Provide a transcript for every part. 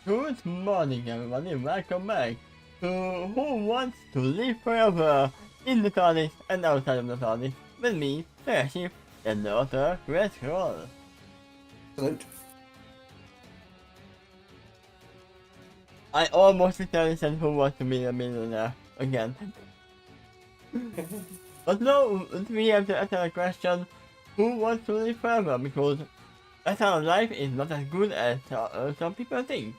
Good morning, everybody. Welcome back to Who Wants to Live Forever in the TARDIS and outside of the TARDIS with me, Airship, and the author, Red Scroll. Excellent. I almost literally said Who Wants to Be a Millionaire again. But no, we have to answer the question, who wants to live forever? Because our life is not as good as some people think.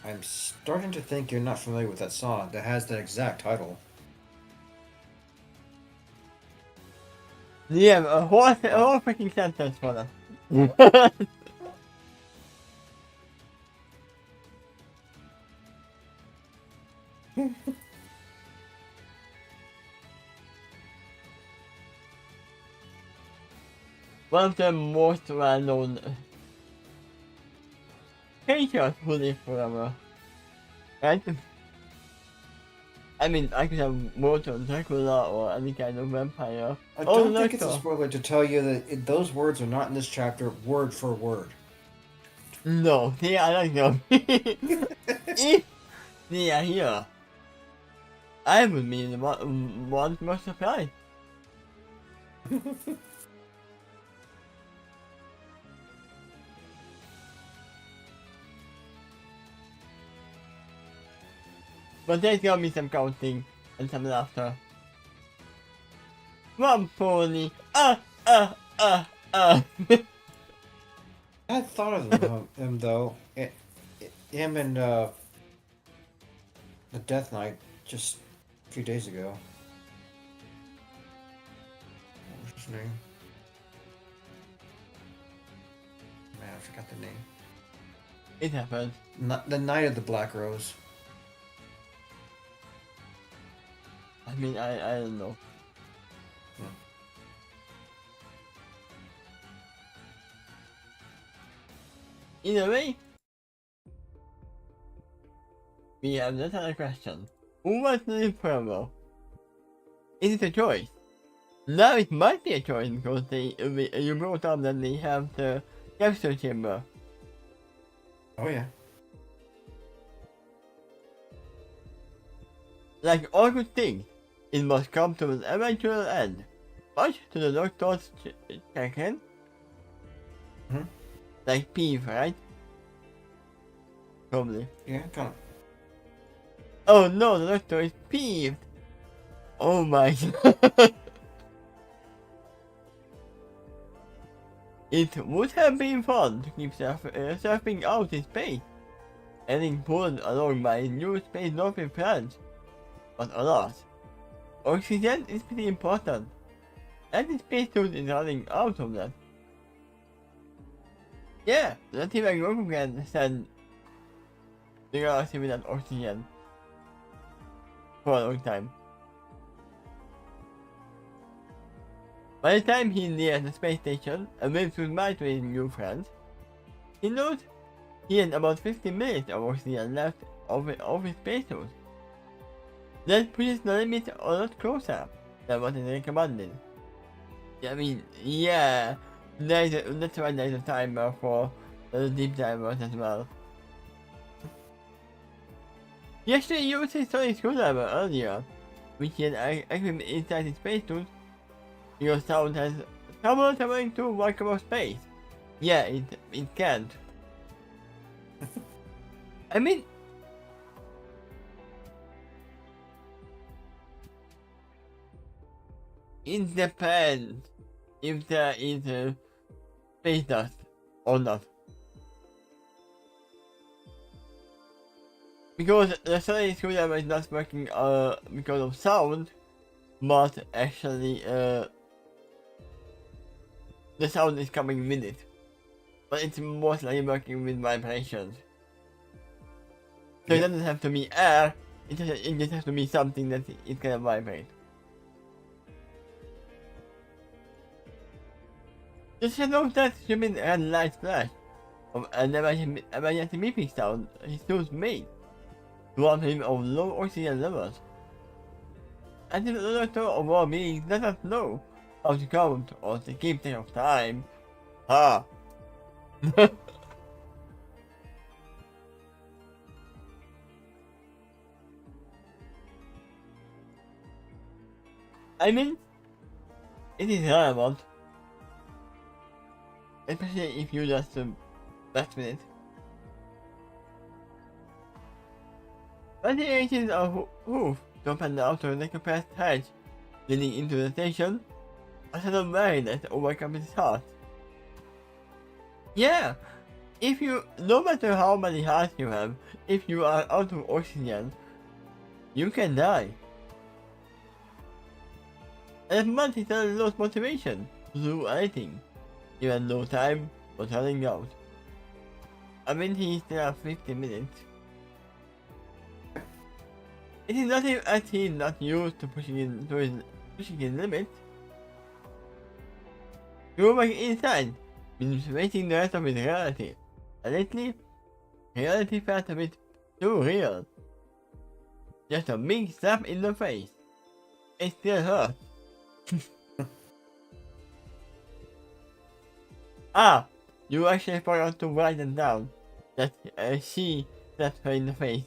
I'm starting to think you're not familiar with that song that has that exact title. Yeah, a whole freaking sentence for that. One of the most well-known creatures who live forever. Right? I mean, I could have more on Dracula or any kind of vampire. I Oh, don't think it's a Doctor. spoiler to tell you that those words are not in this chapter word for word. No, see, I like them. If they are here, I would be the one most surprised. But there's gonna be some counting and some laughter. One pony. I I thought of him though. Him and the Death Knight just a few days ago. What was his name? Man, I forgot the name. It happened. The Knight of the Black Rose. I mean, I don't know. Either way, we have another question. Who wants to live forever? Is it a choice? Now it might be a choice because you brought up that they have the capsule chamber. Oh yeah. Like all good things, it must come to an eventual end. Much to the Doctor's check-in. Hmm? Like Peeve, right? Probably. Yeah, kind of. Oh no, the Doctor is peeved! Oh my god. It would have been fun to keep surfing out in space, getting pulled along by new space northern plans. But alas, oxygen is pretty important, and the spacesuit is running out of that. Yeah, not even Goku can send the galaxy without oxygen for a long time. By the time he nears the space station and waves goodbye to his new friends, he knows he has about 50 minutes of oxygen left of his spacesuit. That pushes the limit a lot closer than what is recommended. I mean, yeah, that's why there's a timer for the deep divers as well. He actually used his sonic screwdriver earlier, which he had actually inside his spacesuit, because sound has trouble traveling to walkable space. Yeah, it can't. I mean, it depends if there is space dust or not. Because the sonic screwdriver is not working because of sound, but actually the sound is coming with it. But it's mostly working with vibrations. So it doesn't have to be air, it just has to be something that it can vibrate. Just note that Jimin had a light flash of an emergency beeping sound his suit made, warning him of low oxygen levels. And the Doctor of all beings does not know how to count or to keep track of time. Ha! I mean, it is relevant. Especially if you just mess with it. But the agents of Hoof to open the outer decompressed hatch leading into the station, a sudden weariness overcomes his heart. Yeah, if you, no matter how many hearts you have, if you are out of oxygen, you can die. And months he suddenly lost motivation to do anything, even though time was running out. I mean, he still has 50 minutes. It is not as he is not used to pushing his limits. Going inside means facing the rest of his reality. And lately, reality felt a bit too real. Just a big slap in the face. It still hurts. Ah, you actually forgot to write it down. That she slapped her in the face.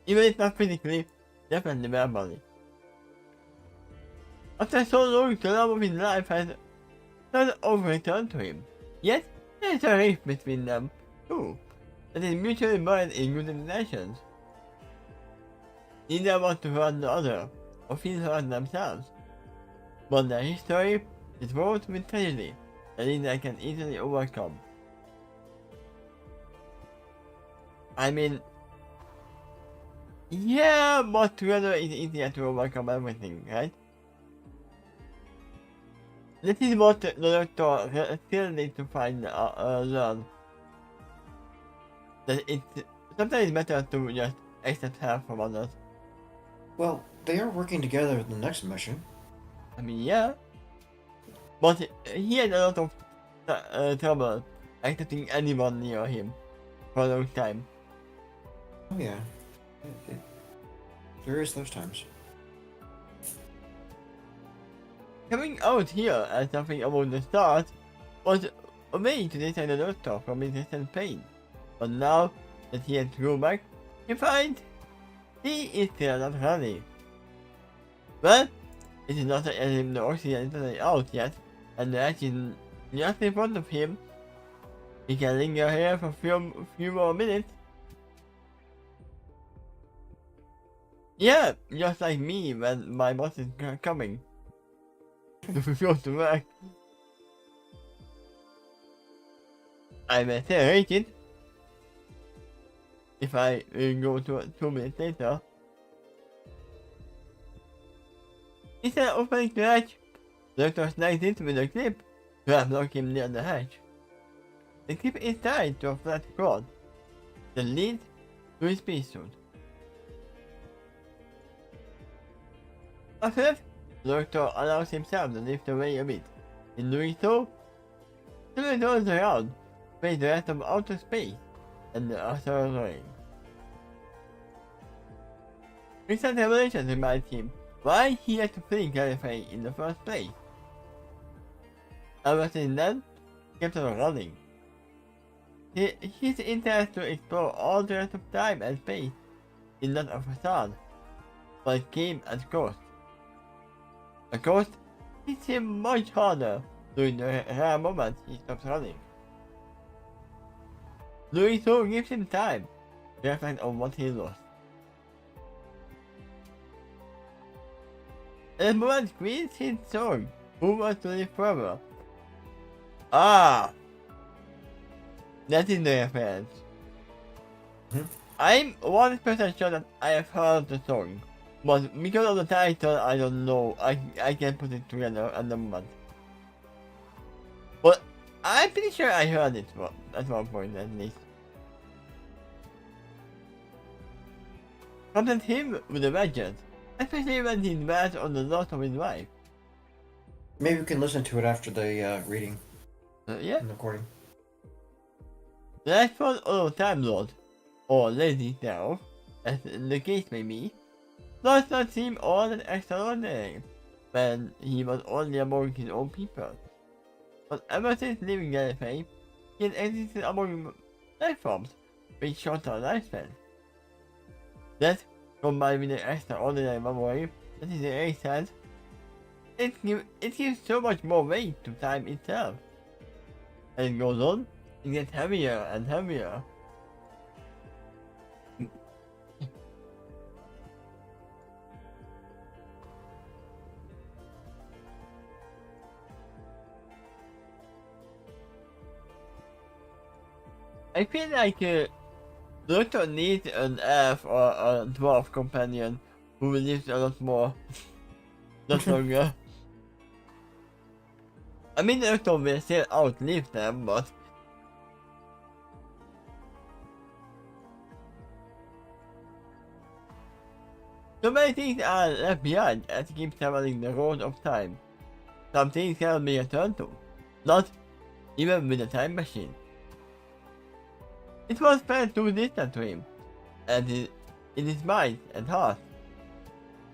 Even if not physically, definitely verbally. After so long, the love of his life has not overturned to him. Yet, there is a rift between them, too, that is mutually buried in good intentions. Neither want to hurt the other, or feel hurt themselves. But their history is fraught with tragedy that neither can easily overcome. I mean, yeah, but together it's easier to overcome everything, right? This is what the doctor still needs to learn. That it's sometimes better to just accept help from others. Well, they are working together in the next mission. I mean, yeah. But he had a lot of trouble accepting anyone near him for a long time. Oh yeah. There is those times. Coming out here as something about the start was a way to distract the doctor from his instant pain. But now that he has to go back, he finds he is still not ready. Well, it is not as if the oxygen is totally out yet, and the hatch is just in front of him. He can linger here for a few more minutes. Yeah, just like me when my boss is coming. To go to work. I may accelerate it if I go to 2 minutes later. Instead of opening the hatch, the doctor snags it with a clip to block him near the hatch. The clip is tied to a flat cord that leads to his spacesuit. After that, the doctor allows himself to lift away a bit. In doing so, he turns around, face the rest of outer space and the other ring. Recent revelations remind him why he had to flee Gallifrey in the first place. Ever since then, he kept on running. His interest to explore all the rest of time and space is not a facade, but it came at cost. A cost hits him much harder during the rare moments he stops running. Doing so gives him time to reflect on what he lost. At the moment Queen's his song, Who Wants to Live Forever? Ah! That is the reference. I'm 100% sure that I have heard the song. But because of the title, I don't know. I can't put it together at the moment. But I'm pretty sure I heard it at one point at least. Content him with a vengeance, especially when he's mad on the loss of his wife. Maybe we can listen to it after the reading Yeah. and recording. The last one of Time Lord, or Lazy Self, as the case may be, does not seem all that extraordinary when he was only among his own people. But ever since leaving Gallifrey, he has existed among life forms with shorter lifespans. That combined with the extraordinary memory that is the ace has, it gives so much more weight to time itself. As it goes on, it gets heavier and heavier. I feel like Doctor needs an elf or a dwarf companion who lives a lot more, not longer. I mean, Doctor will still outlive them, but so many things are left behind as he keeps traveling the road of time. Some things cannot be returned to, not even with a time machine. It was felt too distant to him, and in his mind and heart.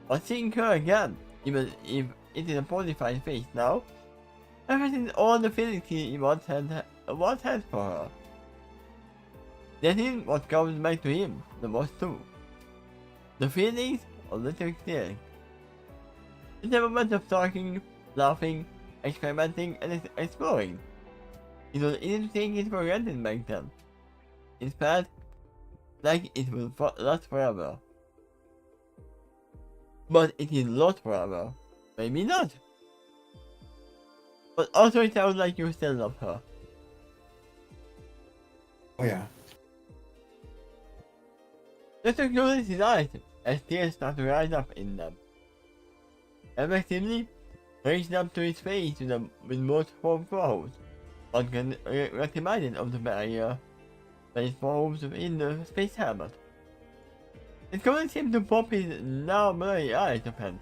But seeing her again, even if it is a modified face now, everything, all the feelings he once had for her. That is what comes back to him the most too. The feelings of little feeling. It's a moment of talking, laughing, experimenting, and exploring. It was easy to take it for granted back then. It felt like it will last forever. But it is not forever. Maybe not. But also it sounds like you still love her. Oh yeah. Just closes his eyes as tears start to rise up in them. Effectively, reaching up to his face with most furrows. One can recognize it of the barrier that is formed in the space helmet. It causes him to pop his now blurry eyes open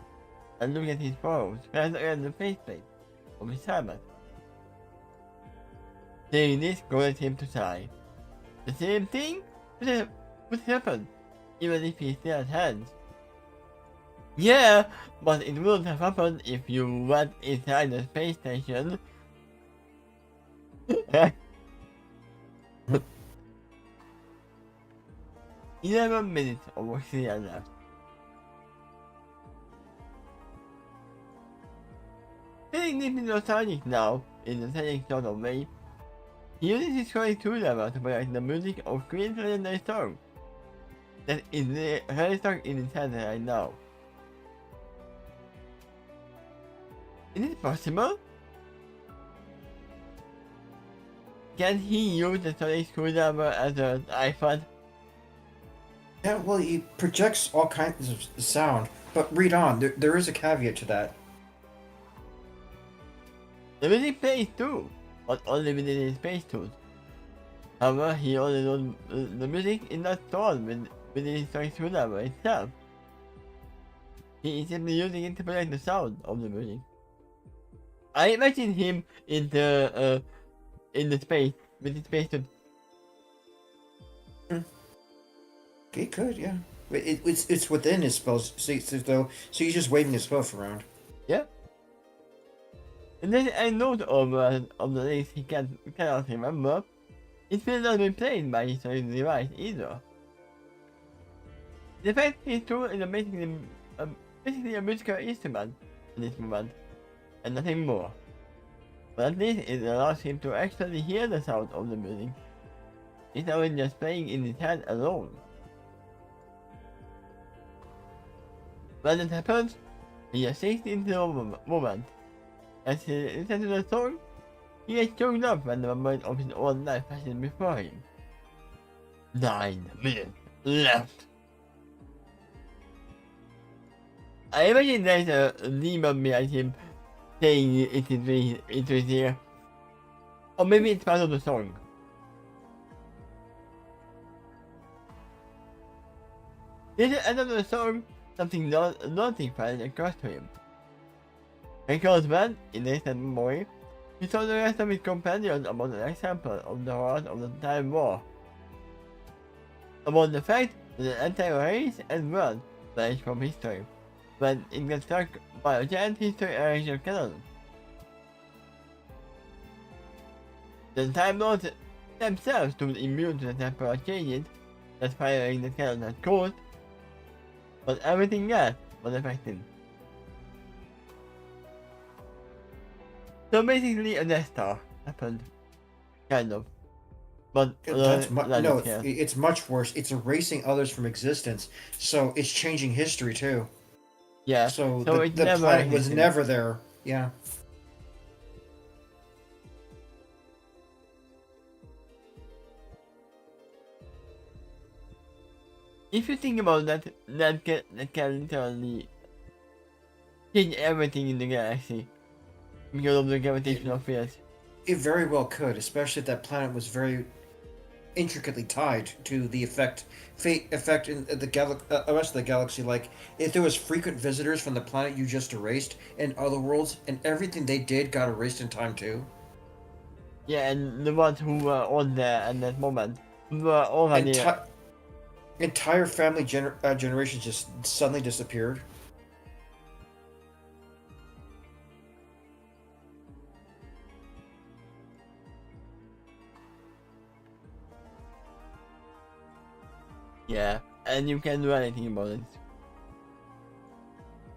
and look at his furrows spread around the faceplate of his helmet. Seeing this causes him to sigh. The same thing would happen even if he still had hands. Yeah, but it wouldn't have happened if you went inside the space station. 11 minutes of oxygen left. Feeling deeply nostalgic now, in the setting sort of way, he uses his scrolling screwdriver to project the music of Quill's legendary song that is really stuck in his head right now. Is it possible? Can he use the sonic screwdriver as an iPad? Yeah, well, he projects all kinds of sound, but read on. There is a caveat to that. The music plays too, but only within his space suit. However, he only knows the music is not stored within his sonic screwdriver itself. He is simply using it to project the sound of the music. I imagine him in the space with his space suit. He could, yeah. But it's within his spells, so he's just waving his stuff around. Yeah. And then a note of the lyrics he cannot remember. It will not be played by his device either. The fact his tool is basically a musical instrument in this moment, and nothing more. But at least it allows him to actually hear the sound of the music. It's not just playing in his head alone. When it happens, he just sinks into the moment. As he listens to the song, he gets choked up when the memory of his own life passes before him. 9 minutes left. I imagine there's a demon behind him saying it into his ear. Or maybe it's part of the song. Near the end of the song, something daunting flashed across to him. Because when, in distant memory, he told the rest of his companions about an example of the horrors of the Time War. About the fact that an entire race and world vanished from history, when it got struck by a giant history-erasure cannon. The Time Lords themselves stood immune to the temporal changes that firing the cannon had caused, but everything else was affected. So basically a Death Star happened, kind of. But That's larger no, scale. it's much worse. It's erasing others from existence, so it's changing history too. Yeah, So so the it the never planet was existed. never there. Yeah. If you think about that, that can literally change everything in the galaxy because of the gravitational fields. It very well could, especially if that planet was very intricately tied to the fate effect in the rest of the galaxy. Like if there was frequent visitors from the planet you just erased and other worlds, and everything they did got erased in time too. Yeah, and the ones who were on there at that moment were already. Enti- Entire family generations just suddenly disappeared. Yeah, and you can't do anything about it.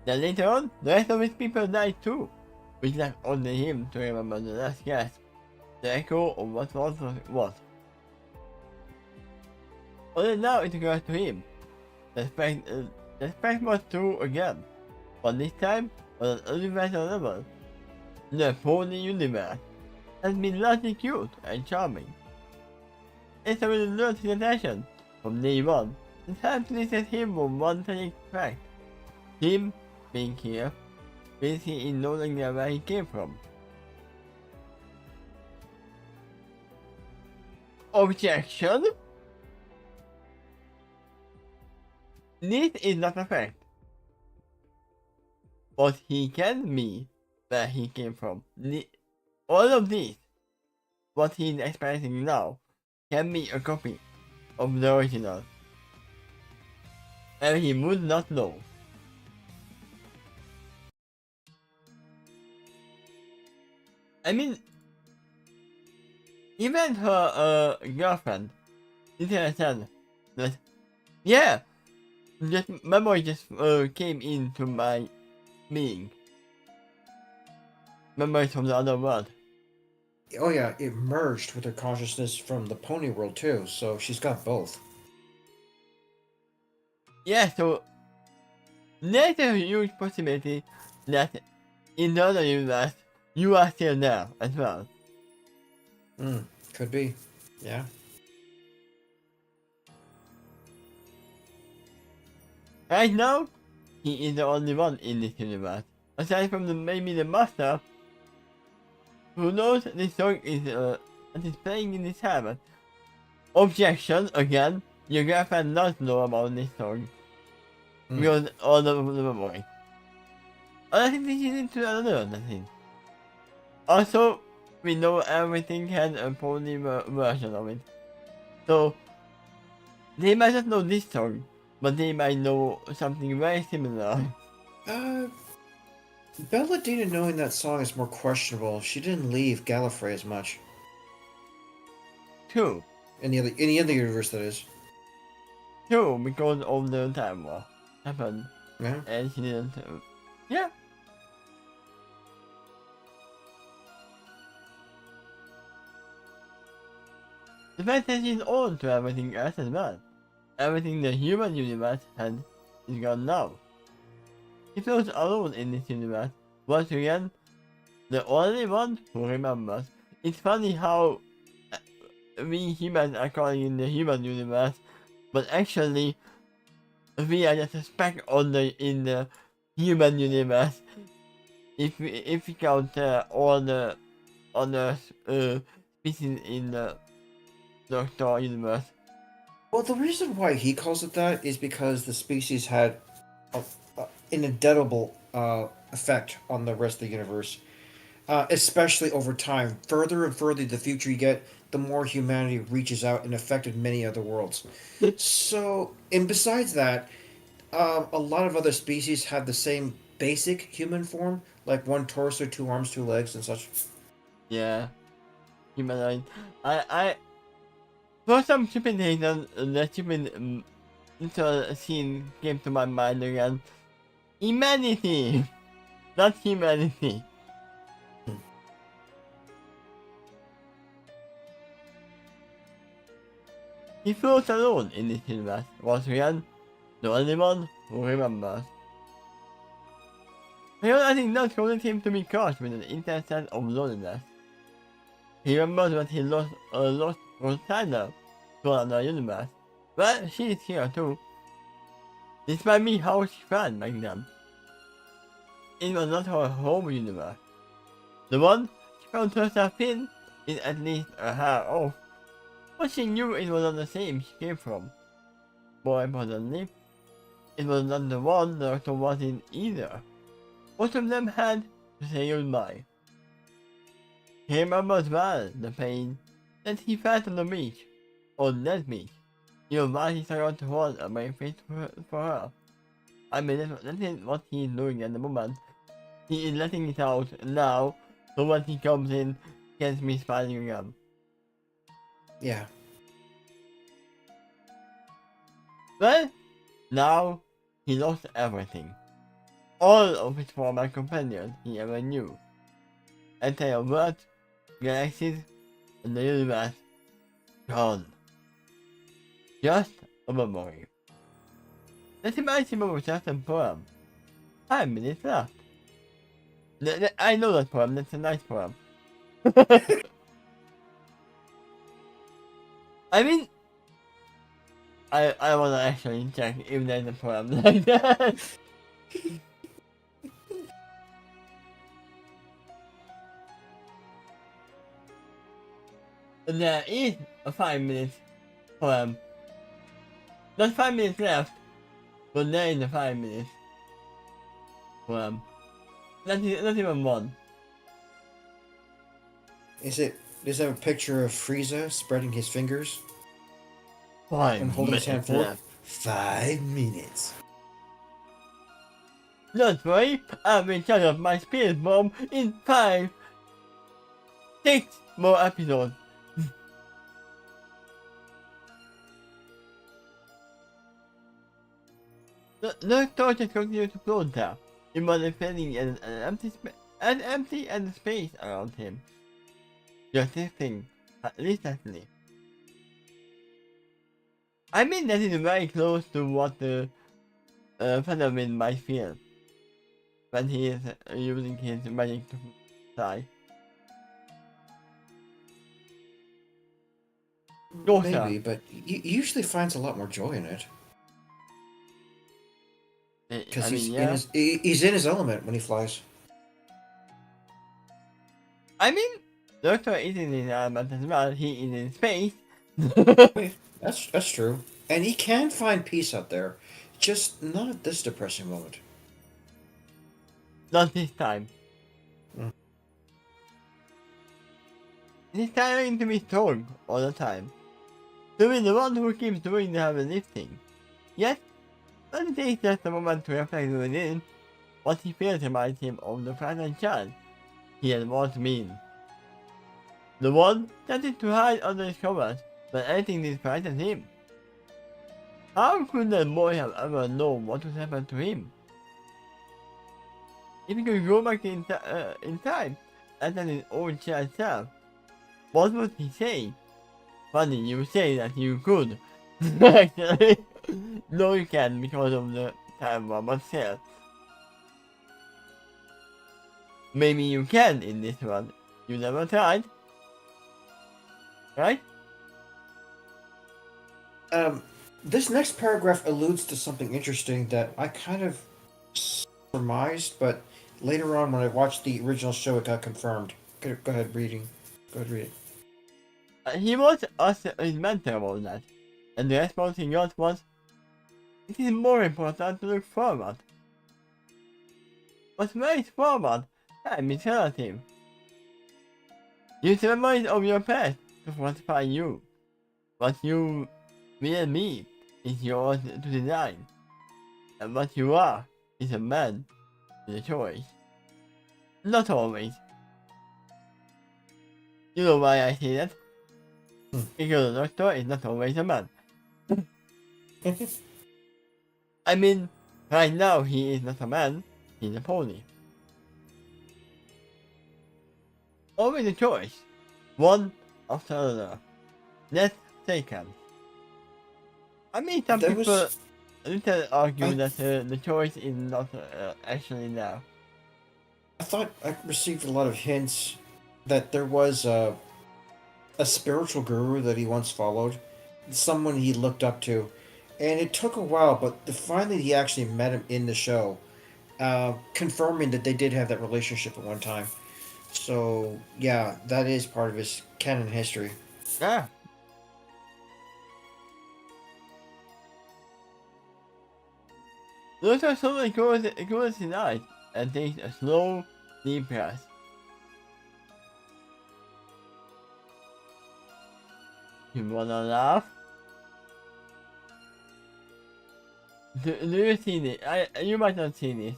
Then later on, the rest of his people died too, which left only him to remember the last gasp, the echo of what was. Only now it occurs to him. The fact was true again, but this time on an universal level. The whole universe has been largely cute and charming. It's already learned his attention from day one, and has listed him for one tragic fact. Him being here means he is no longer where he came from. Objection? This is not a fact. But he can be where he came from. All of this, what he is experiencing now, can be a copy of the original. And he would not know. I mean, even her girlfriend didn't understand that, yeah, just memory just came into my being. Memories from the other world. Oh yeah, it merged with her consciousness from the pony world too, so she's got both. Yeah, so there's a huge possibility that in the other universe, you are still there as well. Hmm, could be. Yeah. Right now, he is the only one in this universe. Aside from maybe the master, who knows this song is playing in his heaven. Objection again. Your girlfriend does know about this song. Hmm. Because all the memory. I think this is into another thing. Also, we know everything has a pony version of it. So, they might not know this song, but they might know something very similar. Uh, Belladina knowing that song is more questionable. She didn't leave Gallifrey as much True. in the other universe, that is. True, because of the time war happened. Yeah. And she didn't. Yeah. The fact that she's on to everything else as well. Everything the human universe had is gone now. He feels alone in this universe. Once again, the only one who remembers. It's funny how we humans are calling in the human universe, but actually we are just a speck on in the human universe. If we count all the other species in the Doctor universe. Well, the reason why he calls it that is because the species had an indelible effect on the rest of the universe, especially over time. Further and further the future you get, the more humanity reaches out and affected many other worlds. So, and besides that, a lot of other species have the same basic human form, like one torso, two arms, two legs, and such. Yeah, humanoid. I for some stupid reason, the stupid until a scene came to my mind again. Humanity! Not humanity. He feels alone in this universe, once again, the only one who remembers. Realizing that causes him to be caught with an intense sense of loneliness. He remembers that he lost Rosanna to another universe. Well, she is here too. This might be how she felt back then. It was not her home universe. The one she found herself in is at least a hair off, but she knew it was not the same she came from. More importantly, it was not the one the Doctor was in either. Both of them had to say goodbye. He remembers well the pain that he felt on the beach, on that beach. Even while he started to hold a brave face for her. I mean, that is what he is doing at the moment. He is letting it out now, so when he comes in, he gets me smiling again. Yeah. Well, now he lost everything. All of his former companions he ever knew. Entire worlds, galaxies, and the universe gone. Just a memory. That reminds him of a certain poem. 5 minutes left. I know that poem, that's a nice poem. I mean, I wanna actually check if there's a poem like that. There is a 5 minutes poem. Not 5 minutes left, but there is a 5 minutes poem. Not even one. Is it? Is that a picture of Frieza spreading his fingers 5 and holding his hand minutes forward? left. 5 minutes. Don't worry, I will charge up my spirit bomb in 5, 6 more episodes. The torch has continued to float there, even feeling an empty and space around him. Just this thing, at least actually. I mean that is very close to what the Phenomenon might feel when he is using his magic to fly. Maybe, but he usually finds a lot more joy in it. Because he's in his element when he flies. I mean, Doctor is in his element as well. He is in space. That's true, and he can find peace out there, just not at this depressing moment. Not this time. Mm. He's trying to be strong all the time. To be the one who keeps doing the heavy lifting. Yet, when it takes just a moment to reflect within, what he feels reminds him of the frightened child he had once been. The one that is to hide under his covers when anything disfrightens him. How could that boy have ever known what would happen to him? If he could go back in time and tell his own child self, what would he say? Funny you say that you could. Actually, no you can't because of the time bomb, but still. Maybe you can in this one. You never tried. Right? This next paragraph alludes to something interesting that I kind of surmised, but later on when I watched the original show, it got confirmed. Go ahead, reading. Go ahead, read it. He was his mentor about that, and the response he got was, "It is more important to look forward." But where is forward? Time is relative. Use the memories of your past to fortify you. What you will be is yours to design, and what you are is a man with a choice. Not always. You know why I say that? Because the Doctor is not always a man. I mean, right now he is not a man, he's a pony. Always a choice. One after another. Let's take him. I mean, some There people was little argue I that the choice is not actually there. I thought I received a lot of hints that there was a spiritual guru that he once followed, someone he looked up to, and it took a while, but finally he actually met him in the show, confirming that they did have that relationship at one time. So yeah, that is part of his canon history. Yeah. Those are someone goes tonight and takes a slow, deep breath. You wanna laugh? Do you see this? You might not see this.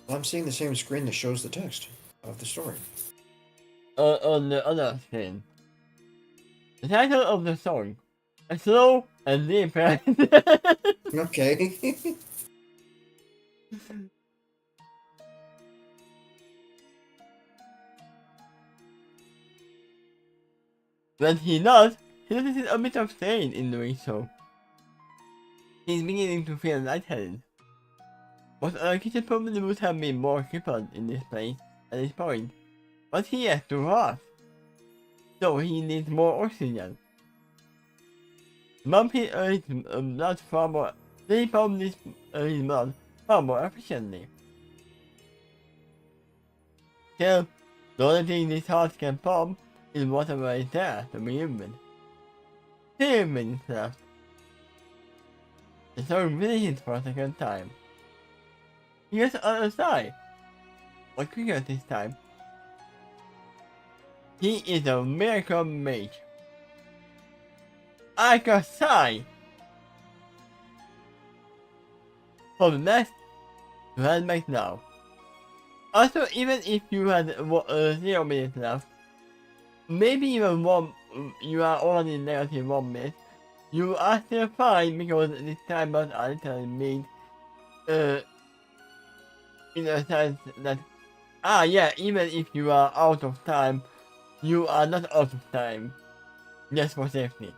Well, I'm seeing the same screen that shows the text of the story. On the other screen. The title of the song. A slow and deep breath. Okay. When he does, he notices a bit of strain in doing so. He's beginning to feel lightheaded. But our kitchen probably would have been more crippled in this place at this point. But he has to walk, so he needs more oxygen. Pump his blood far more. They pump his blood far more efficiently. Still, the only thing this heart can pump is whatever is there to begin with. 3 minutes left. The song finishes for a second time. He gets on the side, but quicker this time. He is a miracle mage. I can sigh! From left to head back now. Also, even if you had 0 minutes left, maybe even you are already negative 1 minute, you are still fine because this time was a little made, in a sense that, yeah, even if you are out of time, you are not out of time, just for safety.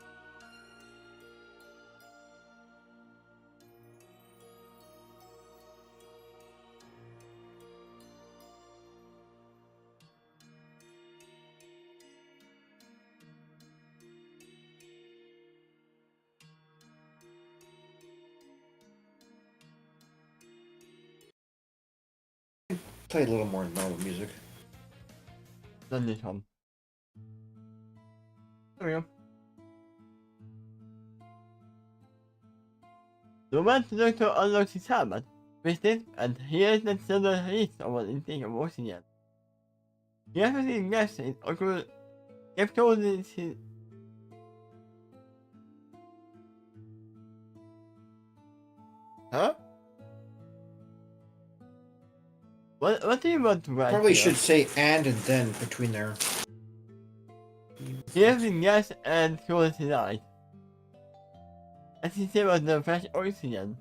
Play a little more normal music. Not this one. There we go. The one doctor unlocks his helmet, with it, and here's the sudden release of an intake of oxygen. He has received gas in occur kept holding his. Huh? What do you want to write Probably here? should say and then between there. He has been gas and closed his eyes. As he saved the fresh oxygen.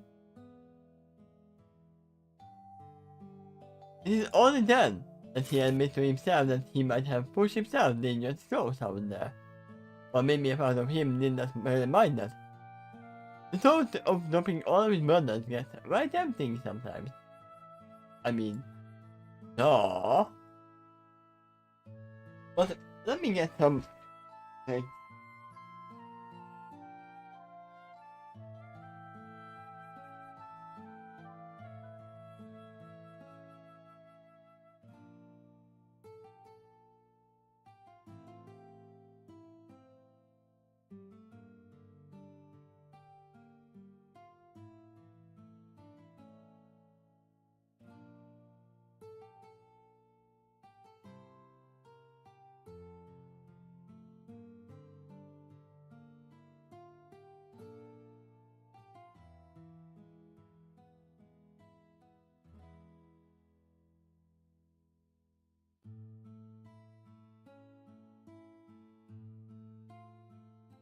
It is only then that he admits to himself that he might have pushed himself dangerous close out there. Or maybe a part of him did not really mind that. The thought of dropping all of his burdens gets right tempting sometimes. I mean, no. But let me get some. Like,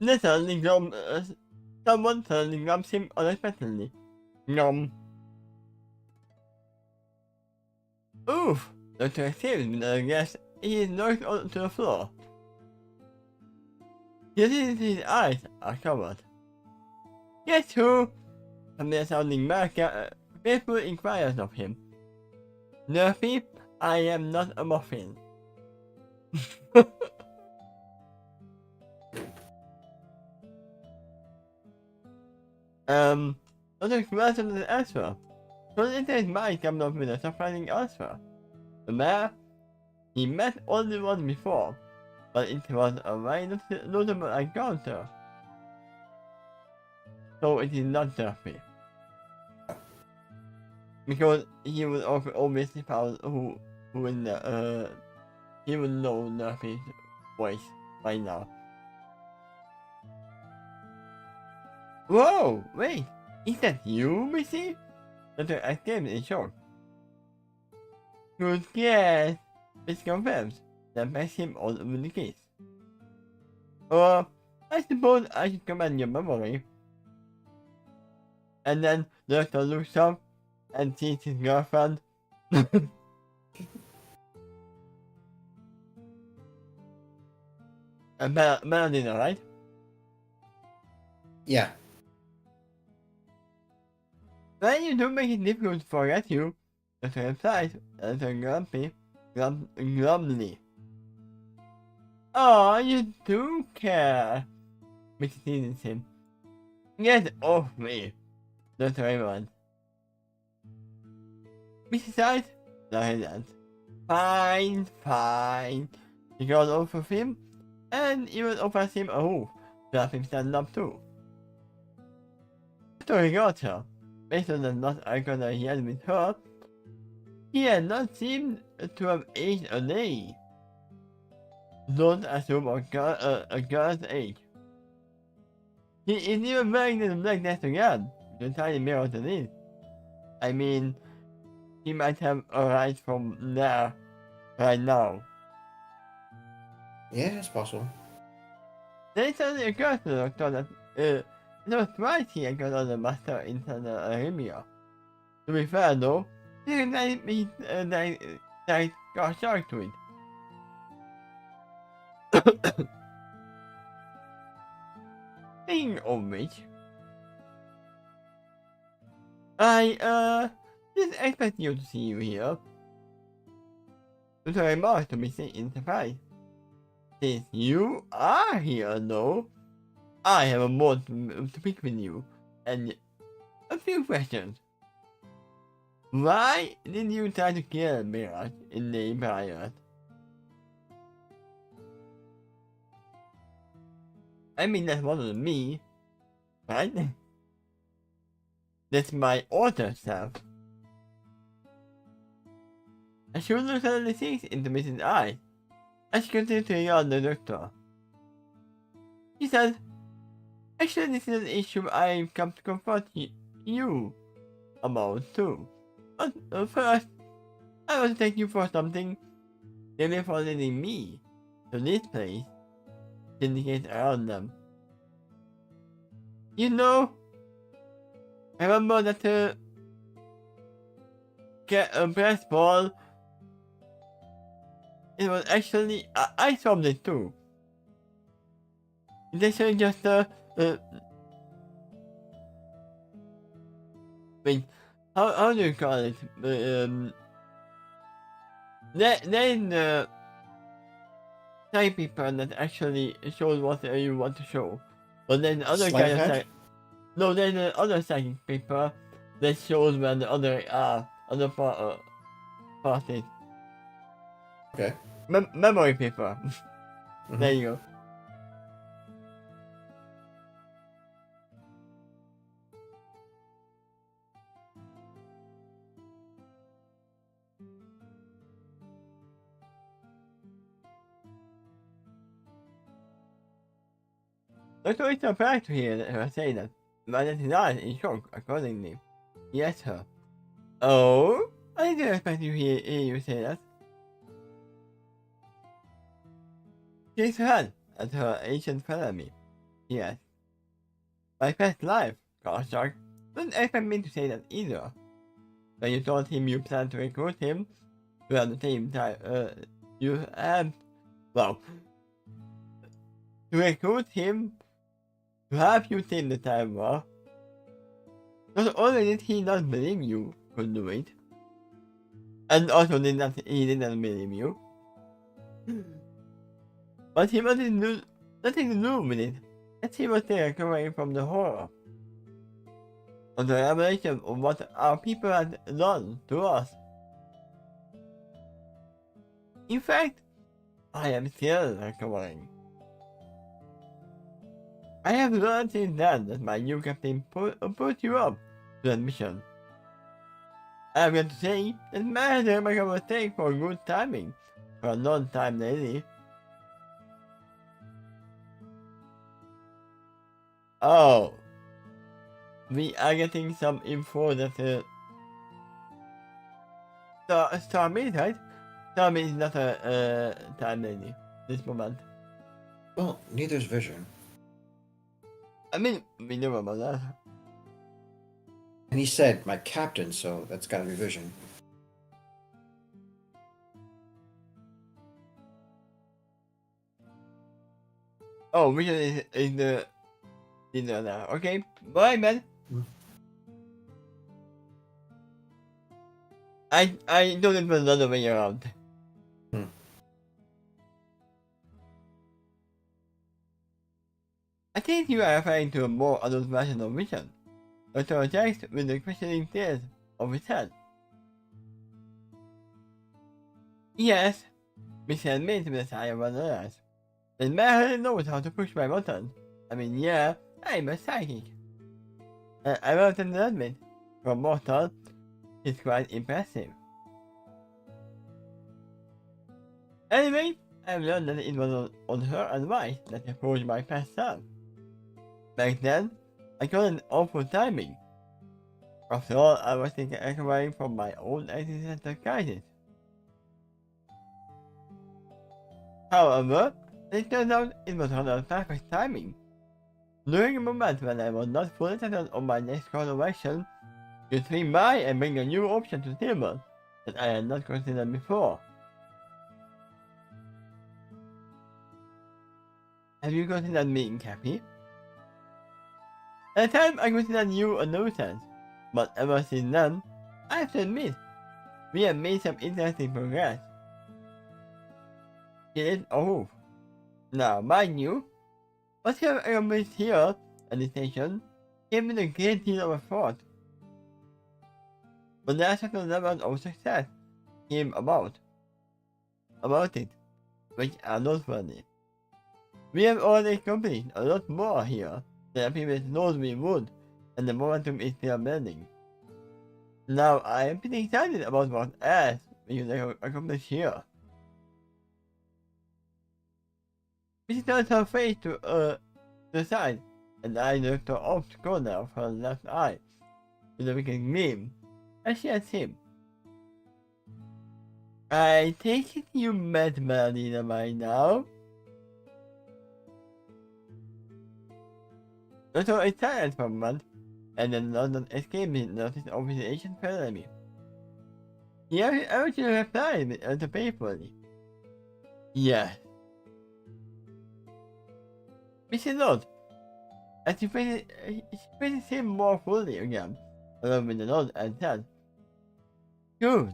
let's only go. someone suddenly grabs him unexpectedly. Nom. Oof! Dr. Saves with a guess he is knocked onto the floor. You see his eyes are covered. Guess who? Familiar sounding America faithfully inquires of him. Nerfy, I am not a muffin. Dr. Clarkson an answer. So into his mind comes up with a surprising answer. The mayor, he met only once before, but it was a very notable encounter. So it is not Nerfy. Because he would obviously found who in the he would know Nerfy's voice by now. Whoa! Wait! Is that you, Missy? Dr. exclaimed in shock. Good guess! This confirms that makes him all over the case. Or, I suppose I should command your memory. And then the doctor looks up and sees his girlfriend. Melody, right? Yeah. When you do make it difficult to forget you, Dr. implies as a glumly. Oh, you do care. Mrs. teases him. Get off me, Dr. Raymond. Mrs. Eyes, no hesitant. Fine, fine. She goes over him and even offers him a hoof to have him stand up too. After he got her, based on the not encounter he had with her, he had not seemed to have aged a day. Don't assume a girl's age. He is even wearing the black dress again, the tiny mirror underneath. I mean, he might have arrived from there right now. Yeah, it's possible. Then it suddenly occurs to the doctor that it was right he had got on the master inside the Arabia. To be fair though, he got shocked to it. Speaking of which, I didn't expect you to see you here. So I remarked to be seen in surprise. Since you are here though, I have a more to speak with you, and a few questions. Why did you try to kill Mirage in the Empire? I mean, that wasn't me, right? That's my order self. I should look suddenly sees into Mrs. Eye as she continued to yell at the doctor. She said, actually this is an issue I've come to confront you about too. But first, I want to thank you for something, namely for leading me to this place, syndicate around them. You know, I remember that brass ball, it was actually, I solved it too. It's actually just wait, how do you call it? There's the side paper that actually shows what you want to show. But then the other kind of side, no, there's the other side paper that shows where the other part is. Okay. Memory paper. Mm-hmm. There you go. Doctor is surprised to hear her say that, but his eyes in shock accordingly. He asked her, "Oh, I didn't expect to hear you say that." She shakes her hand at her ancient family. He asked, My past life, Goshawk. Don't expect me to say that either. When you told him you plan to recruit him, to at the same time, you have, well, to recruit him, to have you save the time war. Not only did he not believe you could do it, and also he didn't believe you, but he wanted to do nothing to do with it, as he was still recovering from the horror of the revelation of what our people had done to us. In fact, I am still recovering. I have learned since then that my new captain put you up to that mission. I am going to say that man has make a mistake for good timing, for a non-time lady. Oh, we are getting some info that Starmate, right? Starmate is not a time lady this moment. Well, neither's Vision. I mean, we know about that. And he said, my captain, so that's gotta be Vision. Oh, Vision is the leader now. Okay, bye, man. I don't even know the way around. I think you are referring to a more adult version of Vision, but to a text with the questioning tears of his head. Yes, Miss admits with a sigh of unearth. The man really knows how to push my buttons. I mean, yeah, I'm a psychic. I will tend to admit, for mortal, it's quite impressive. Anyway, I've learned that it was on her advice that I forged my past self. Back then, I got an awful timing. After all, I was still recovering from my own existential crisis. However, it turned out it was rather perfect timing. During a moment when I was not fully settled on my next course of action, you swing by and bring a new option to the table that I had not considered before. Have you considered meeting Cappy? At the time, I considered you a nuisance, but ever since then, I have to admit, we have made some interesting progress. She is off. Now, mind you, what you have accomplished here at the station gave me a great deal of effort. But there are certain levels of success came about it, which are noteworthy. We have already accomplished a lot more here than previous thought we would, and the momentum is still building. Now I am pretty excited about what else we can accomplish here. She turns her face to the side, and I looked her off the corner of her left eye with a wicked gleam, as she has him. I take it you met Melina by now? So a silence for a moment, and then London escaped notice of his Asian enemy. He actually replied with a paperly. Yes. Mr. Lord, as she faces him more fully again, along with the nod and said, Good.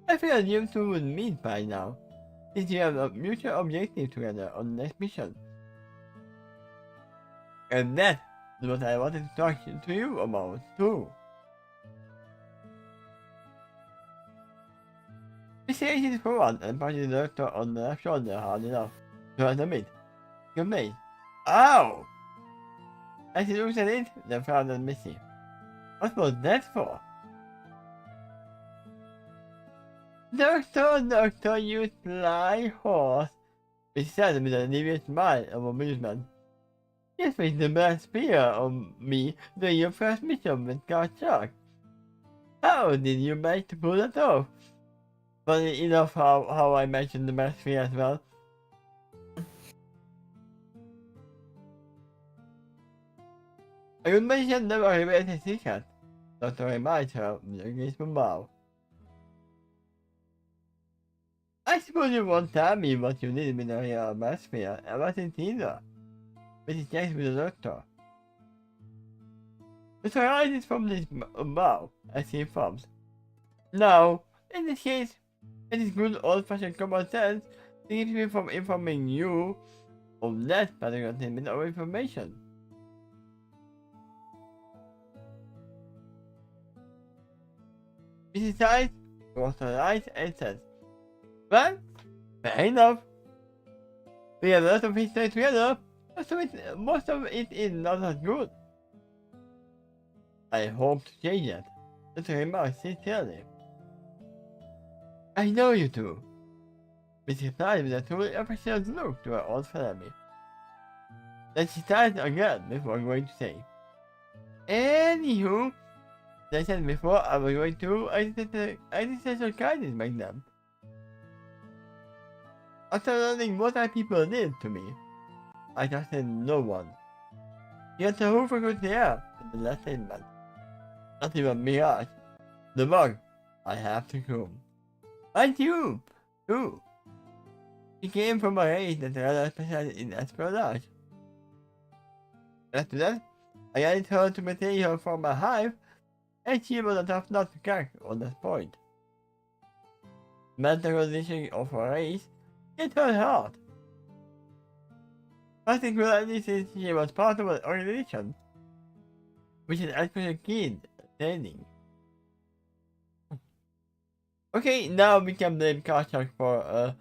I figured you two would meet by now, since you have a mutual objective together on the next mission. And that is what I wanted to talk to you about, too. He says his forward and punches the doctor on the left shoulder hard enough to admit. Complete. Ow! As he looks at it, the frown is missing. What was that for? Doctor, you sly horse, he said with a devious smile of amusement. This was the best fear of me during your first mission with Goshawk. How did you manage to pull that off? Funny enough how I mentioned the best fear as well. A good magician never reveals his secret, not to remind her of the graceful bow. I suppose you won't tell me what you did with the real atmosphere and what it either. Mrs. checks with the doctor. Mr. rises from this bow as he thumbs. Now, in this case, it is good old-fashioned common sense that keeps me from informing you of that particular bit of information. Mrs. Size goes to her eyes and says, well, fair enough. We have a lot of history together, most of it is not as good. I hope to change that. That's a remark sincerely. I know you do. Mrs. Size with a truly affectionate look to her old family. Then she starts again before going to say, anywho, as I said before, I was going to existential kindness back then. After learning what our people did to me, I trusted no one. Yet the who forgot the air in the last statement. Not even Mirage, the bug I have to comb. And you, too. She came from a race that rather specialized in espionage. After that, I added her to betray her from a hive, and she was a tough nut to crack on that point. Mental condition of her race hit her hard. Particularly since she was part of an organization which is actually keen training. Okay, now we can blame Karchak for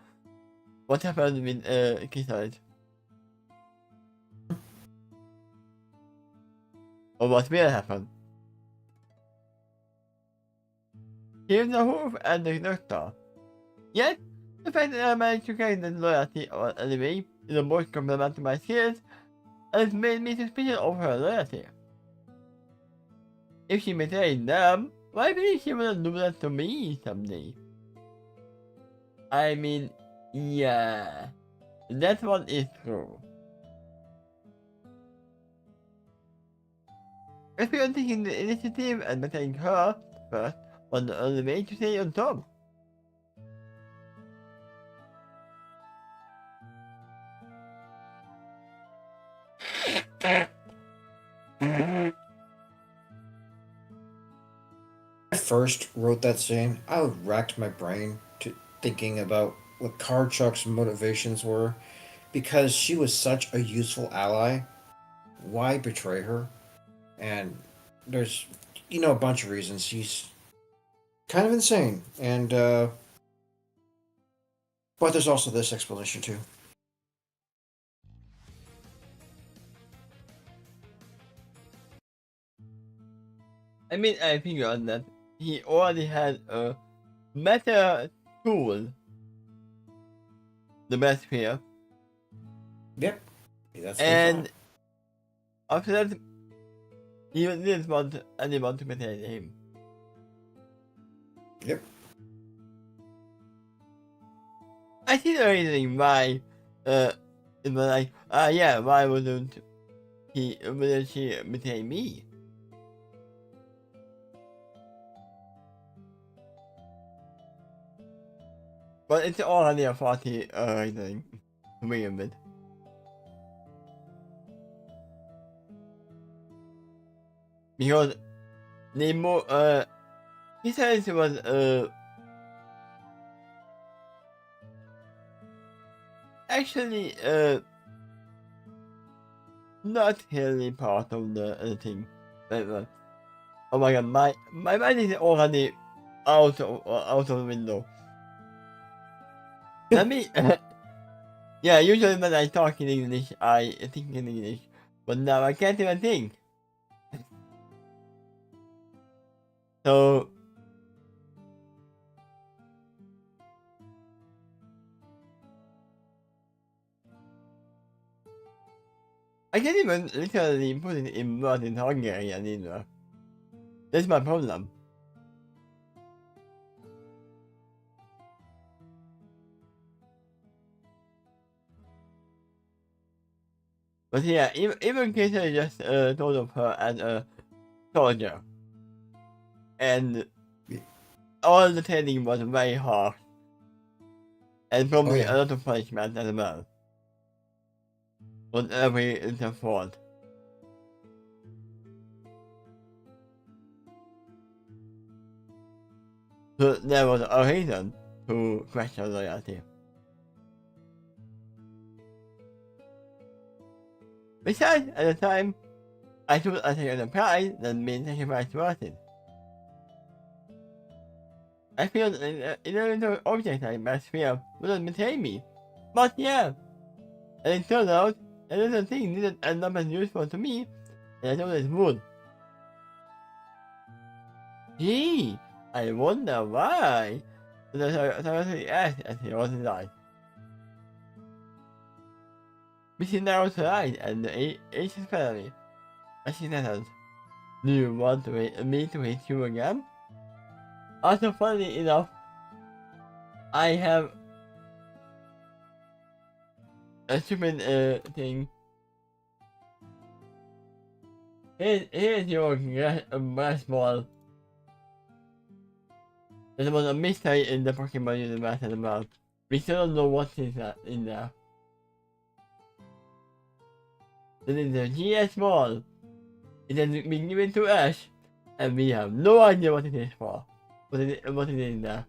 what happened with Chrysalis. Or what will happen. Here's the hoof and the doctor. Yet, the fact that I managed to carry the loyalty on anyway is a most compliment to my skills, and it made me suspicious of her loyalty. If she betrayed them, why believe she wouldn't do that to me someday? I mean, yeah, that one is true. If we are taking the initiative and betraying her first, was the only way to stay on top. I first wrote that scene, I racked my brain to thinking about what Karchuk's motivations were, because she was such a useful ally. Why betray her? And there's, a bunch of reasons. She's kind of insane, and but there's also this explanation too. I mean, I figured that he already had a better tool, the best here, Yep, that's and after that, he didn't want anyone to betray him. Yep. I see the reasoning why, it was like, yeah, why wouldn't she betray me? But it's already a faulty reasoning to begin with. Because he says it was actually not really part of the thing. But, oh my god, my mind is already out of the window. Let me. Yeah, usually when I talk in English, I think in English, but now I can't even think. So. I can't even literally put it in words in Hungarian either. That's my problem. But yeah, even Kisa just thought of her as a soldier. And all the training was very hard. And Oh probably yeah. a lot of punishment as well. On every interfault. So there was a reason to question loyalty. Besides, at the time, I took a second prize than being sacrificed worth it. I feel that in a little object like my sphere wouldn't betray me. But yeah, and it turned out a little thing didn't end up as useful to me as I thought it would. Gee, I wonder why. So I seriously asked as he was alive. Missing out right and the ancient family. As she said, do you want me to hit you again? Also, funny enough, I have a stupid thing. Here's your glass ball. There was a mystery in the Pokemon universe at the moment. We still don't know what is in there. This is a GS ball. It has been given to Ash, and we have no idea what it is for. What is in there?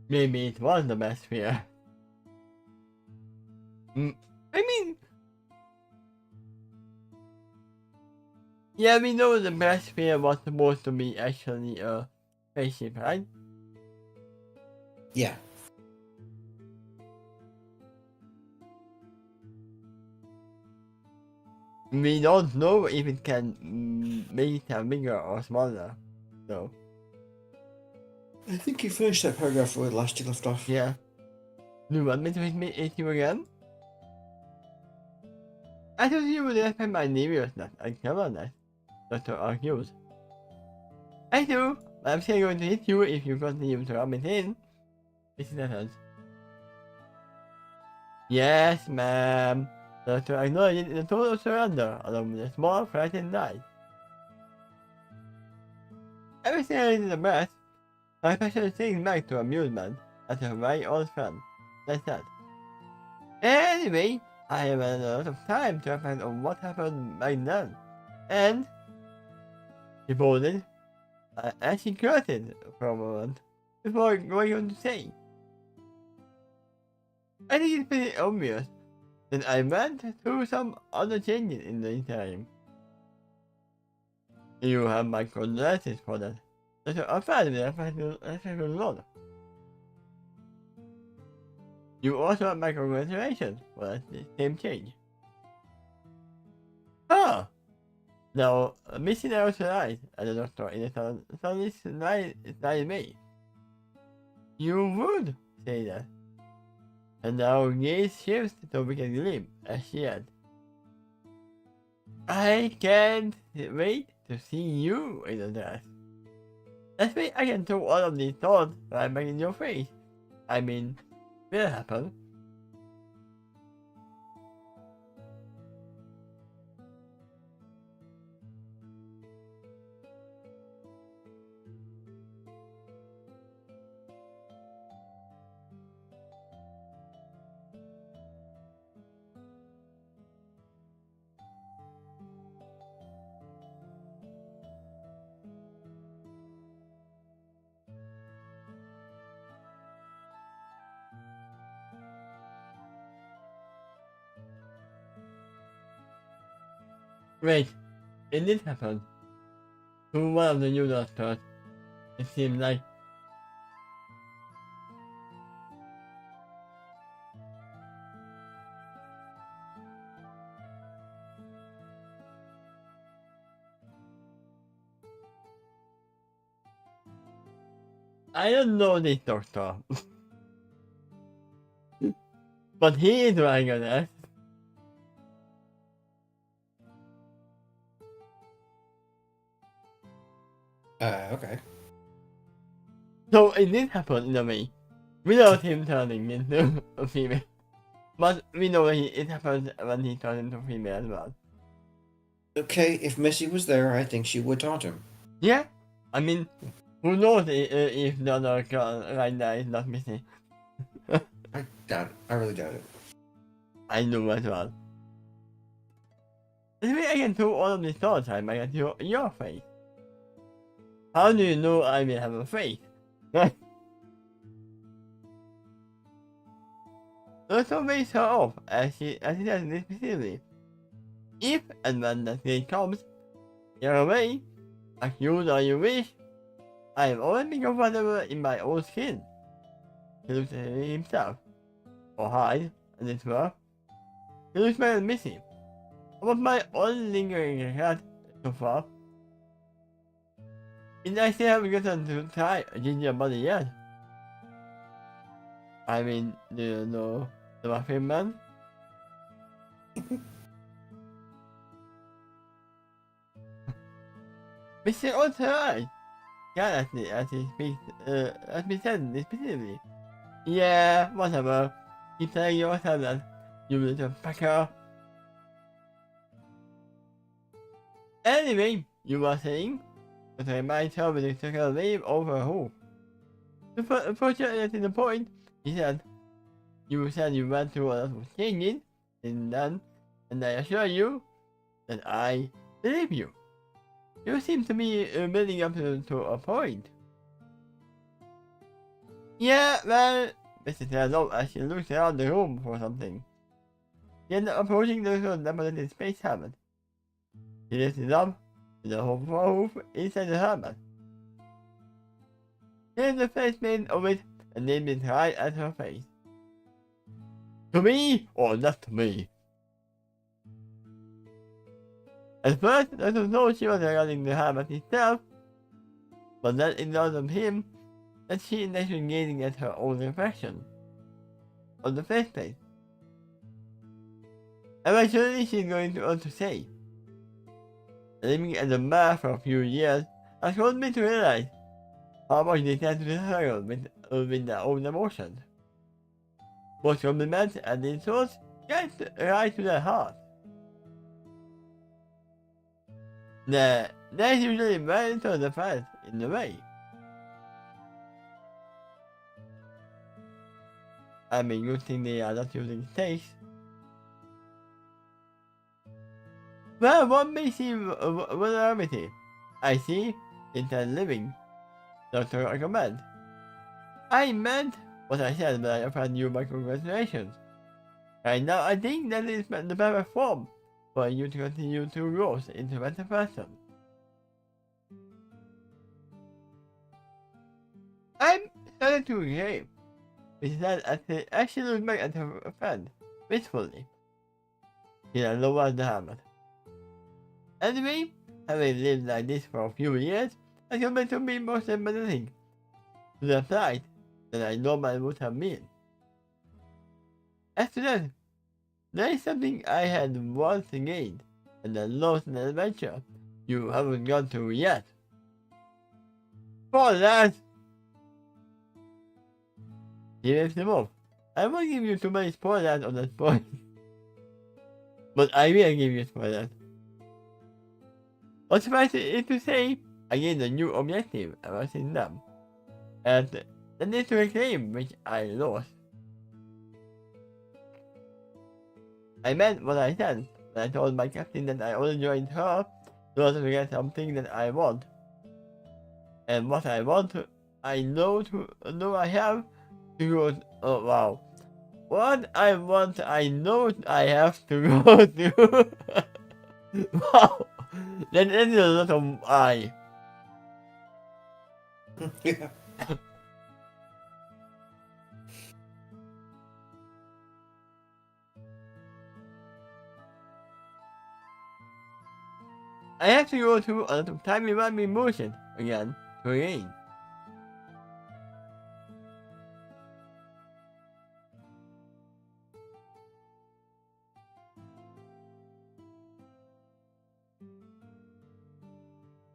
Maybe it was the best sphere. I mean, yeah, we know the best sphere was supposed to be actually a spaceship, right? Yeah. We don't know if it can make it bigger or smaller, so I think you finished that paragraph where last you left off. yeah. Do you want me to hit you again? I thought you would respect my nervousness and cleverness, Dr. argued. I do, but I'm still going to hit you if you continue to rub it in. This is the Yes, ma'am. Doctor acknowledged the total surrender, along with a small frightened eye. Everything is the best. My passion sings back to amusement, as a very old friend. That's that. Anyway, I have had a lot of time to reflect on what happened back then. And, she bolded, and she curted for a moment, before going on to say, I think it's pretty obvious that I went through some other changes in the interim. You have my condolences for that. That's a family affected Lord. You also have my congratulations for that same change. Ah! Now, missing out tonight at the doctor in a sunny May. You would say that. And our gaze shifts to Wicked Gleam as she had. I can't wait to see you in the dress. That way I can throw all of these thoughts right back in your face. I mean, will happen. Wait, it did happen. To one of the new doctors. It seemed like. I don't know this doctor. But he is wearing a dress. Okay. So it did happen in a way. without him turning into a female. But we know it happens when he turns into a female as well. Okay, if Missy was there, I think she would taunt him. Yeah, I mean, who knows if the other girl right there is not missing. I doubt it. I really doubt it. I know as well. Anyway, I can do all of this all the time. I can do your face. How do you know I will have a face? Also waits her off as she says this specifically. If and when that day comes, you're away, as you or you wish, I have always been comfortable in my own skin. He looks at himself, or hide, as it were. He looks very missing. About my own lingering regret so far. And I still haven't gotten to try a ginger body yet. I mean, do you know the Muffin Man? Mr. Alright! Yeah, as he speaks, as we said specifically. Yeah, whatever. Keep telling yourself that, you little fucker. Anyway, you were saying that I might help with a wave over who? Unfortunately, the point, he said, you said you went through a lot of changes, and I assure you that I believe you. You seem to be building up to a point. Yeah, well, Mrs. Hello as she looks around the room for something. She ends up approaching the limited space helmet. She lifts it up to the whole roof inside the helmet. Here's the face made of it and named it right at her face. To me or not to me? At first, there was no she was regarding the helmet itself, but then it dawned on him that she is actually gazing at her own reflection on the faceplate. Eventually, she's going to want to say, living at the bar for a few years has caused me to realize how much they tend to struggle with their own emotions. Both compliments and insults get right to their heart. There's usually very little defense in the way. I mean, you think they are not using stakes. Well, what may seem vulnerability, I see, instead living, not to recommend. I meant what I said when I offered you my congratulations. Right now, I think that is the perfect form for you to continue to grow into a better person. I'm starting to agree. She said as she looked back at her friend, wistfully. She then lowered the helmet. Anyway, having lived like this for a few years, I come to be more sympathetic to the plight than I normally would have been. As to that, there is something I had once gained, and I lost an adventure you haven't gone to yet. For that, he lifts him off. I won't give you too many spoilers on that point, but I will give you spoilers. What suffice it to say, I gained a new objective ever since then, and that is to reclaim which I lost. I meant what I said when I told my captain that I only joined her in order to get something that I want. And what I want, I know I have to go. Oh wow! What I want, I know I have to go to. Wow! That is a lot of I. Yeah. I have to go through a lot of timey-wimey motion again to regain.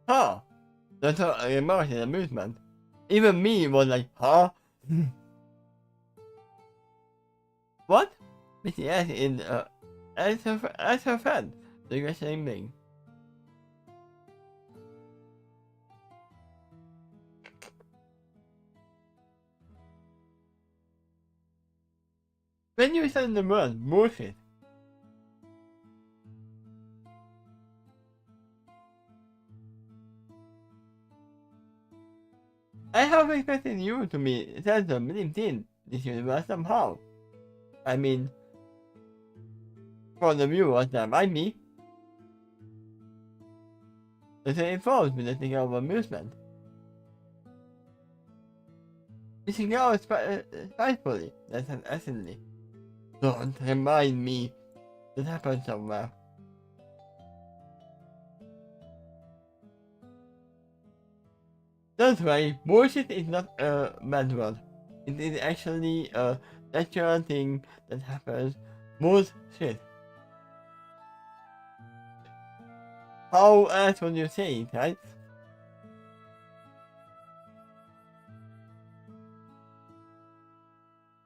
Huh? That's a emotion amusement. Even me was like, huh? What? Missy asked in as her friend, the questioning thing. When you said the word bullshit, I have expected you to be sensitive within this universe somehow. I mean, for the viewers that might be, it's involved with the thing of amusement. Missing girl spitefully, that's an essentially. Don't remind me that happened somewhere. Don't worry, bullshit is not a bad word. It is actually a natural thing that happens. Bullshit. How else would you say it, right?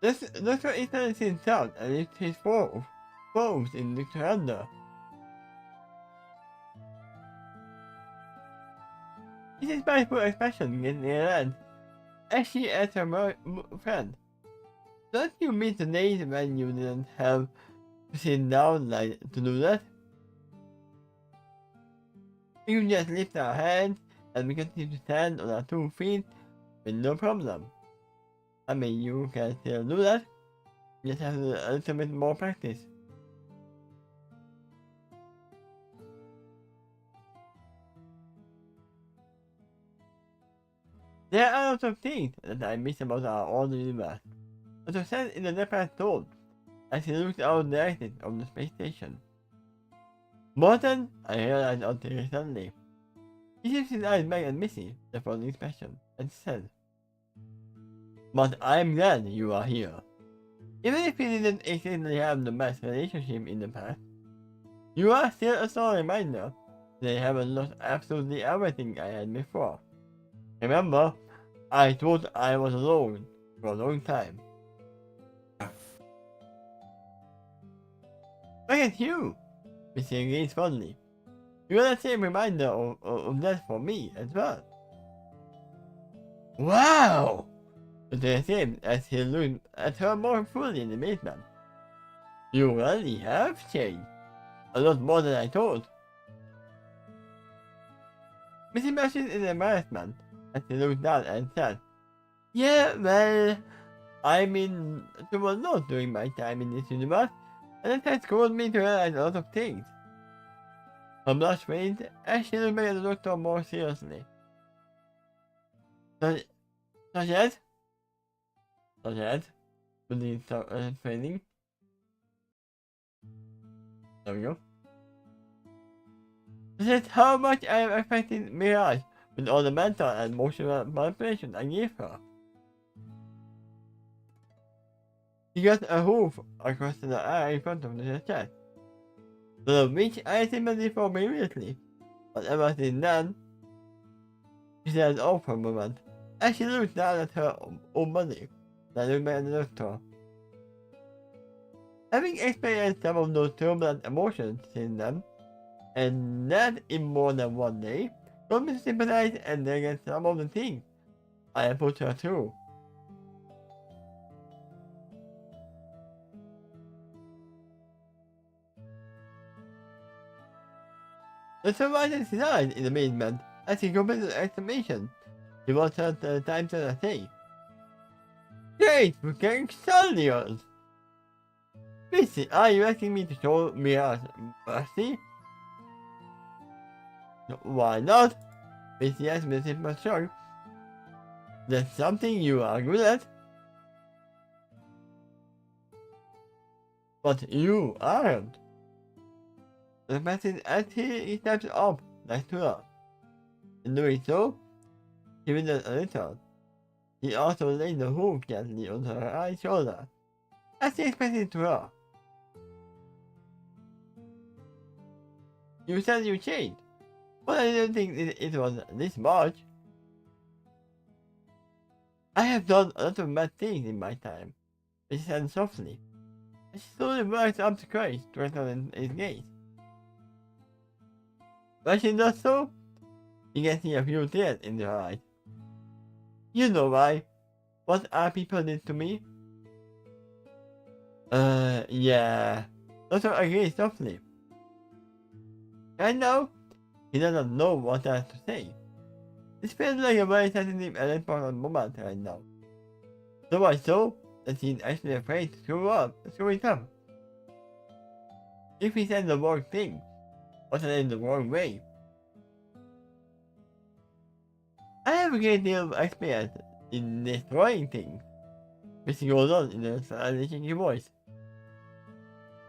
Dr. Ethan is in town and it is foes in the calendar. This is my full expression getting around. As she asked her friend, don't you mean the days when you didn't have to sit down like to do that? We can just lift our hands and we continue to stand on our 2 feet with no problem. I mean, you can still do that, you just have a little bit more practice. There are lots of things that I miss about our old universe. As I said in the Nepal told, as he looked out directly of the space station. More than I realized until recently. He shifts his eyes back at Missy, the following expression, and said, but I'm glad you are here. Even if we didn't exactly have the best relationship in the past, you are still a strong reminder that I haven't lost absolutely everything I had before. Remember, I thought I was alone for a long time. Look at you! Missy agrees fondly. You are the same reminder of that for me as well. Wow! But the same as he looked at her more fully in amazement. You really have changed. A lot more than I thought. Missy blushes in embarrassment as he looked down and said, yeah, well, I mean, there was a lot during my time in this universe, and it has caused me to realize a lot of things. Her blush faded as she looked back at the doctor more seriously. Such as? With the fading. There we go. This is how much I am affecting Mirage with all the mental and emotional manipulation I gave her. She got a hoof across the eye in front of the chest, none of which I had sympathy for previously, but ever since then, she said off for a moment, as she looked down at her own body, then looked back at the doctor. Having experienced some of those turbulent emotions since then, and that in more than one day, got me to sympathize and against some of the things I have put her through. The survivor died in amazement as he completed the exclamation. He was at the time to say, great, we're getting soldiers! Missy, are you asking me to show Mira's mercy? No, why not? Missy asked with a simple shrug. That's something you are good at. But you aren't. The message as he steps up next to her. In doing so, he withdrew a little. He also laid the hook gently on her right shoulder, as he expected to her. You said you changed, but I didn't think it was this much. I have done a lot of bad things in my time, she said softly. She slowly walks up the crate to return his gaze. When she does so, you can see a few tears in her eyes. You know why? What our people did to me? Yeah. Doctor agrees softly. Right now, he doesn't know what else to say. This feels like a very sensitive and important moment right now. So much so that he's actually afraid to screw it up. If he said the wrong thing, or said it in the wrong way. I have a great deal of experience in destroying things, which goes on in a slightly shaky voice.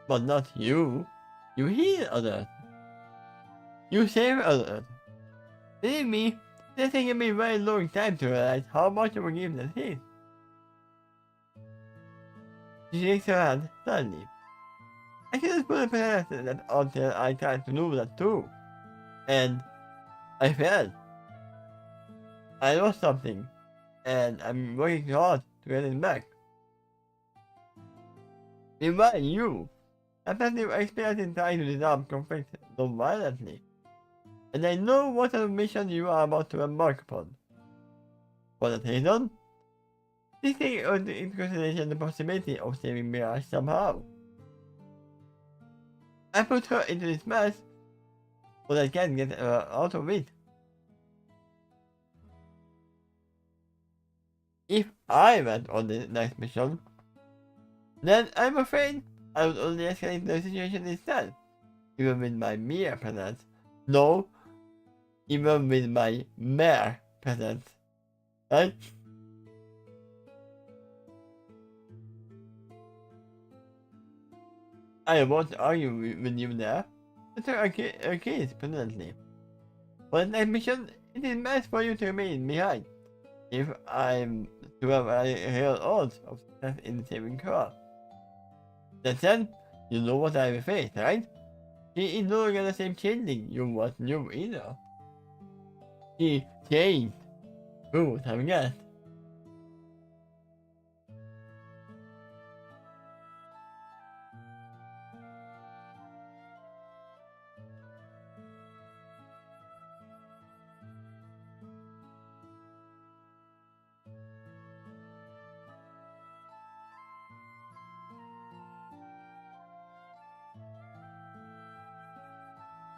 But not you. You heal others. You save others. Believe me, it's taken me a very long time to realize how much of a gift that is. She shakes her hand suddenly. I couldn't put a past that until I tried to do that too. And I failed. I lost something, and I'm working hard to get it back. Meanwhile, you have plenty of experience in trying to dissolve conflict non-violently, and I know what sort of mission you are about to embark upon. For that reason, please take into consideration the possibility of saving Mirage somehow. I put her into this mess so that I can get her out of it. If I went on the next mission, then I'm afraid I would only escalate the situation instead, even with my mere presence. No, even with my mere presence. Right? I won't argue with you there, but there are keys permanently. For the next mission, it is best for you to remain behind, if I'm to have a real odds of success in saving her. That said, you know what I will face, right? She is no longer the same changeling you once knew either. She changed. Who would have guessed?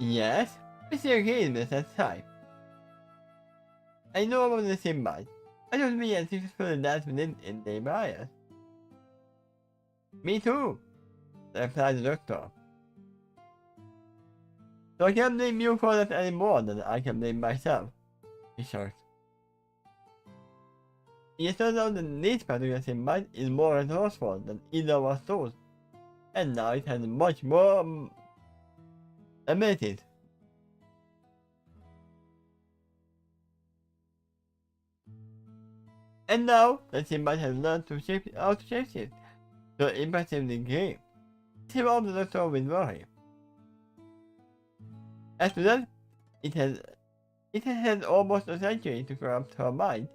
Yes, Mr. Gaines at time. I know about the symbol. I don't mean as successful that within in the bias. Me too, replied the doctor. So I can't blame you for that any more than I can blame myself, he shrugged. It turns out that this particular symbol is more resourceful than either of us thought, and now it has much more abilities. And now the symbol has learned to how to shapeshift to an impressive degree. This involves the doctor with worry. As to that, it has had almost a century to corrupt her mind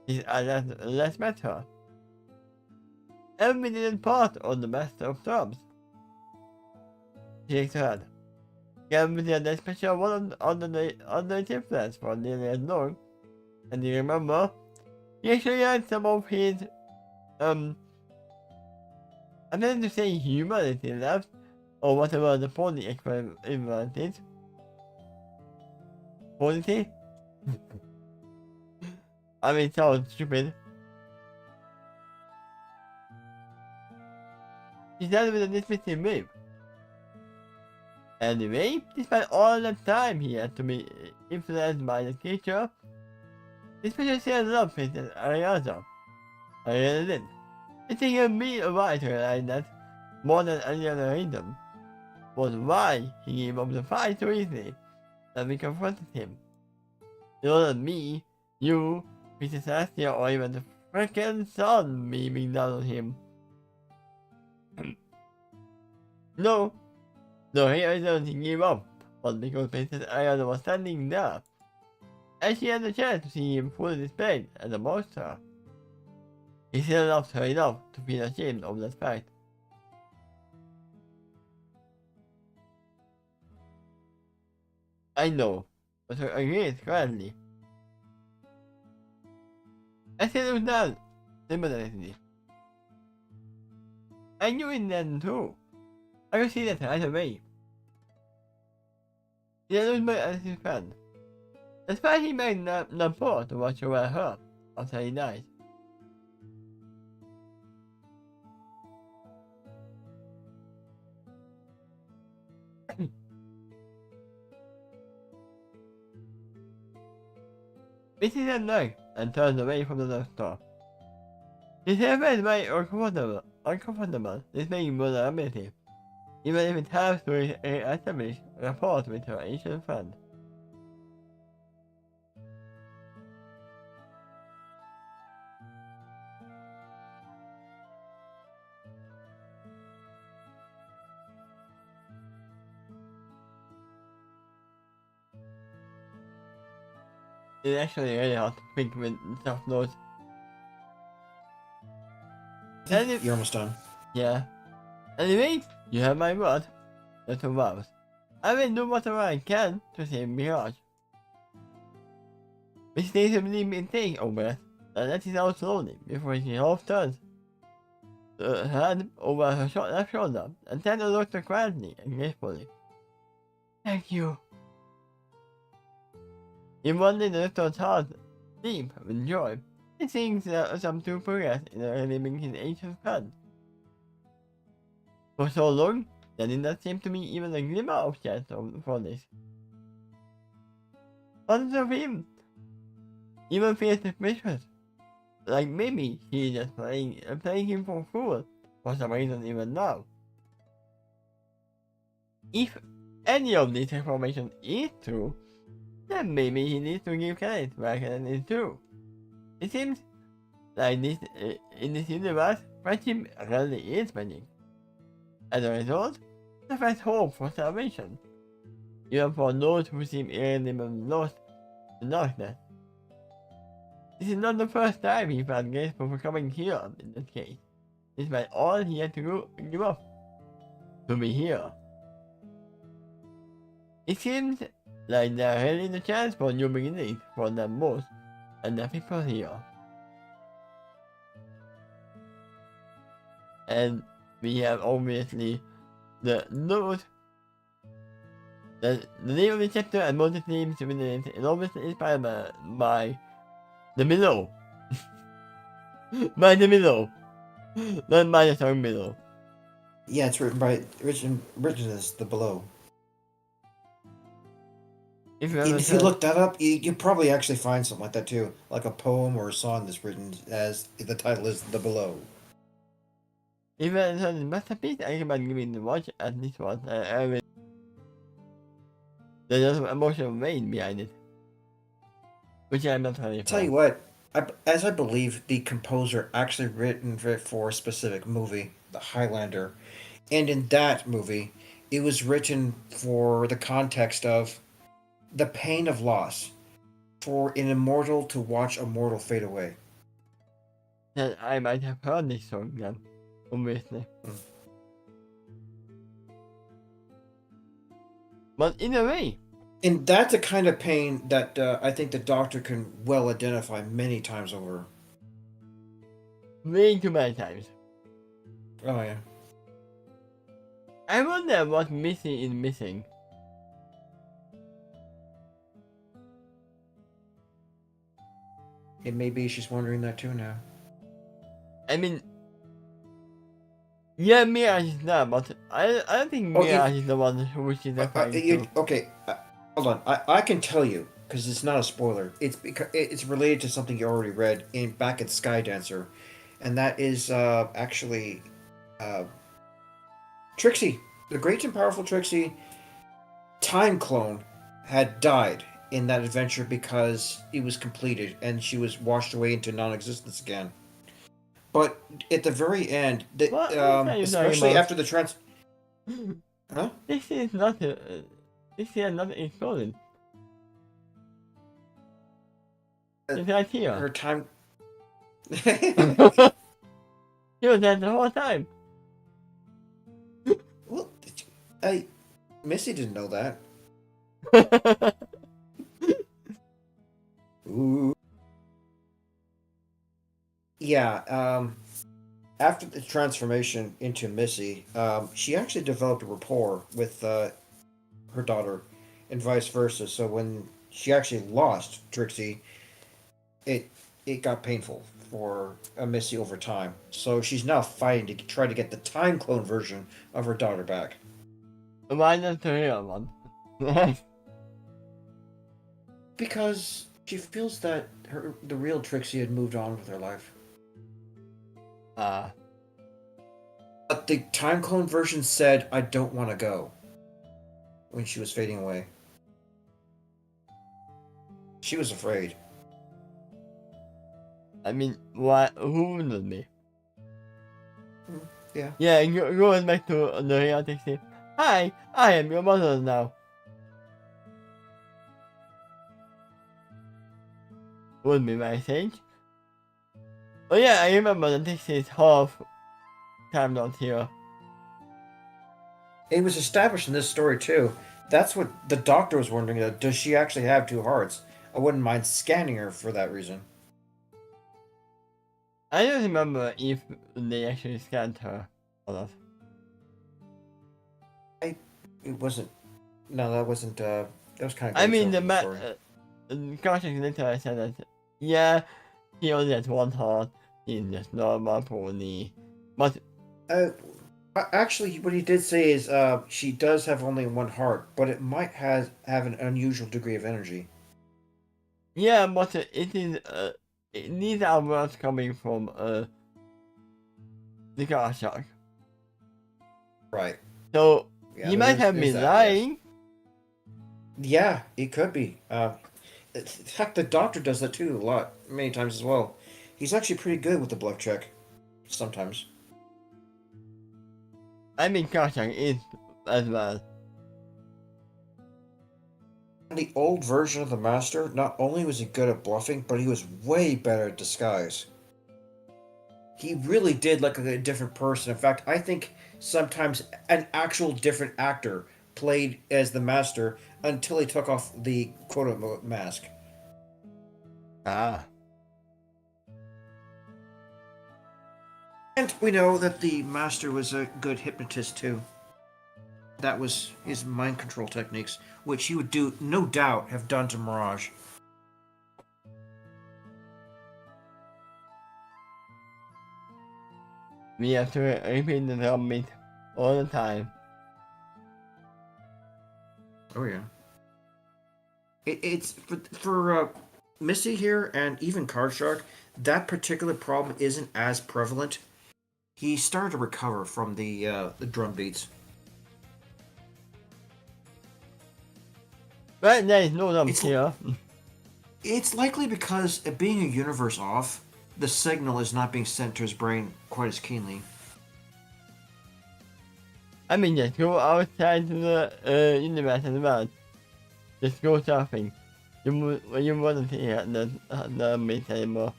since I last met her. And we didn't part on the best of terms. She shakes her head. Gavin had a special one under the influence for nearly as long, and you remember, he actually had some of his, I'm going to say humanity left, or whatever the pony equivalent is. Quality? I mean, it sounds stupid. She said with a dismissive wave. Anyway, despite all the time he had to be influenced by the creature, this special sailor love Princess Ariaza. I really did. It took me a while to realize that, more than any other reason, was why he gave up the fight so easily that we confronted him. It wasn't me, you, Princess Celestia, or even the freaking sun beaming down on him. No, the reason he gave up was because Princess Ariana was standing there, and she had the chance to see him fully displayed as a monster. He still loved her enough to feel ashamed of that fact. I know, but I agreed gladly. I said it was done, sympathetically. I knew it then too. I could see that right away. He was my as his friend. Despite he might not fall to watch over her after he died. Mrs. at night and turns away from the door. His hair is very uncomfortable this being vulnerability, even if it helps to establish rapport with her ancient friend. It's actually really hard to think with soft notes. You're almost done. Yeah. Anyway, you have my word. That's a vows. I will do whatever I can to save Mirage. We stay to leave me take over it, and let it out slowly before she half turns her hand over her left shoulder and then looked her quietly and gracefully. Thank you. In one little heart deep with joy, he thinks some to progress in reliving his ancient friend. For so long, there did not seem to be even a glimmer of chance for this. Others of him even feel suspicious, like maybe he is just playing him for fool for some reason even now. If any of this information is true, then maybe he needs to give credit where credit is due. It seems like this in this universe, friendship really is magic. As a result, there is hope for salvation, even for those who seem irredeemably lost in darkness. This is not the first time he felt grateful for coming here in this case, despite all he had to give up to be here. It seems like there are really the chance for new beginnings for them both and the people here. And we have obviously the note that the name of the chapter and most themes within it is obviously inspired by the Below. By the Below. Not by the song Below. Yeah, it's written as The Below. If you look that up, you probably actually find something like that too, like a poem or a song that's written as the title is The Below. If it's a masterpiece, I recommend giving the watch at least once. There's an emotional weight behind it, which I'm not really. Tell you what, as I believe the composer actually written it for a specific movie, The Highlander, and in that movie, it was written for the context of the pain of loss, for an immortal to watch a mortal fade away. Then I might have heard this song then, obviously. But in a way. And that's a kind of pain that I think the Doctor can well identify many times over. Way too many times. Oh, yeah. I wonder what Missy is missing. It may be she's wondering that too now. I mean, yeah, Mirage is not, but I don't think Mirage is the one who she's referring to. Okay, hold on. I can tell you, because it's not a spoiler. It's related to something you already read back at Skydancer, and that is actually Trixie, the great and powerful Trixie, time clone, had died in that adventure because it was completed and she was washed away into non-existence again. But at the very end, especially after the huh? This is not exploded. It's right here. Her time. She was there the whole time. Well, Missy didn't know that. Ooh. Yeah. After the transformation into Missy, she actually developed a rapport with her daughter, and vice versa. So when she actually lost Trixie, it it got painful for Missy over time. So she's now fighting to try to get the time clone version of her daughter back. Why not the real one? Because she feels that the real Trixie had moved on with her life. Ah. But the time clone version said, "I don't want to go," when she was fading away. She was afraid. I mean, why? Who wouldn't be? Yeah. Yeah, going back to the real Trixie. Hi, I am your mother now. Would be my thing. Oh yeah, I remember that this is half time not here. It was established in this story too. That's what the doctor was wondering. Does she actually have two hearts? I wouldn't mind scanning her for that reason. I don't remember if they actually scanned her or not. It wasn't. No, that wasn't. That was kind of. I mean, the Cartoon later said that, yeah, he only has one heart, he's just normal pony. But, Actually, what he did say is, she does have only one heart, but it might have an unusual degree of energy. yeah, but these are words coming from, the car shark. Right. So, Yeah, he might have been lying. Yes. Yeah, it could be. Heck, the doctor does that too many times as well. He's actually pretty good with the bluff check, sometimes. I mean, car shark is as well. The old version of the Master, not only was he good at bluffing, but he was way better at disguise. He really did look like a different person. In fact, I think sometimes an actual different actor played as the Master until he took off the quote-unquote mask. Ah. And we know that the Master was a good hypnotist too. That was his mind control techniques, which he would do, no doubt, have done to Mirage. We have to repeat the drum beat all the time. Oh yeah. It's for Missy here and even Card Shark. That particular problem isn't as prevalent. He started to recover from the drum beats. Right, there is no drum It's here. It's likely because being a universe off, the signal is not being sent to his brain quite as keenly. I mean, just go outside to the universe as well. Just go surfing. You wouldn't hear the beat anymore.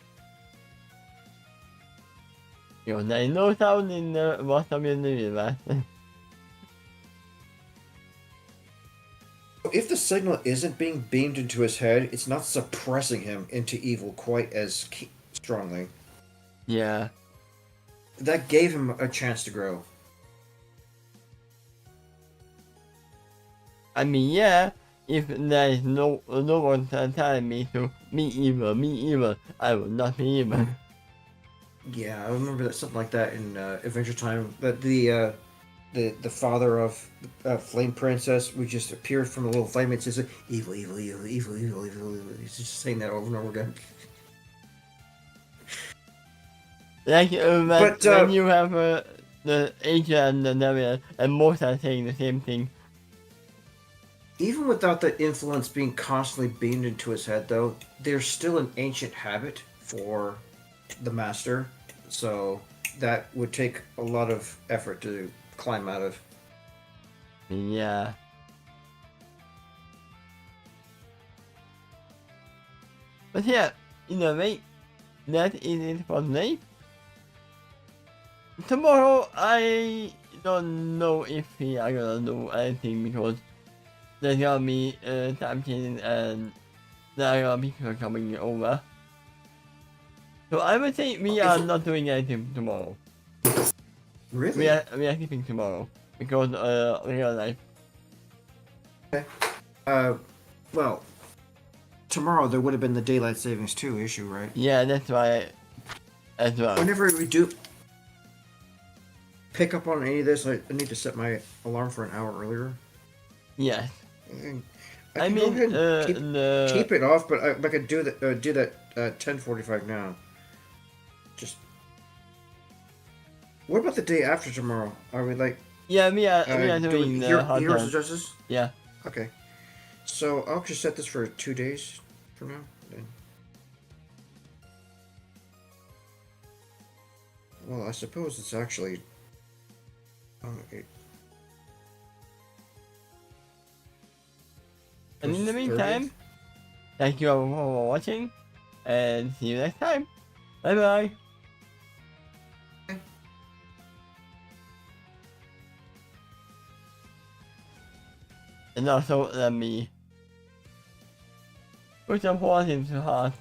You know, there is no sound in the bottom of the universe. If the signal isn't being beamed into his head, it's not suppressing him into evil quite as strongly. Yeah. That gave him a chance to grow. I mean, yeah, if there is no one telling me to be evil, I will not be evil. Yeah, I remember that something like that in Adventure Time. That the father of Flame Princess would just appear from a little flame and says, "Evil, evil, evil, evil, evil, evil, evil." He's just saying that over and over again. Like when you have the Asia and the Neville, and most are saying the same thing. Even without the influence being constantly beamed into his head, though, there's still an ancient habit for the Master, so that would take a lot of effort to climb out of. Yeah. But yeah, in a way, that is it for today. Tomorrow, I don't know if we are gonna do anything because there's gonna be time change and there are gonna be people coming over. So I would say we are not doing anything tomorrow. Really? We are sleeping tomorrow because real life. Okay. Well, tomorrow there would have been the daylight savings 2 issue, right? Yeah, that's why as well. Whenever we do pick up on any of this, I need to set my alarm for an hour earlier. Yes. And I can mean, go ahead and keep it off, but I could do that 10:45 now. Just what about the day after tomorrow? Are we like yeah, we are doing hot Heroes time. of Justice? Yeah. Okay. So I'll just set this for 2 days from now. Then. Well, I suppose it's actually. Okay. And in the meantime, thank you all for watching, and see you next time. Bye bye. And also let me put some horse into heart.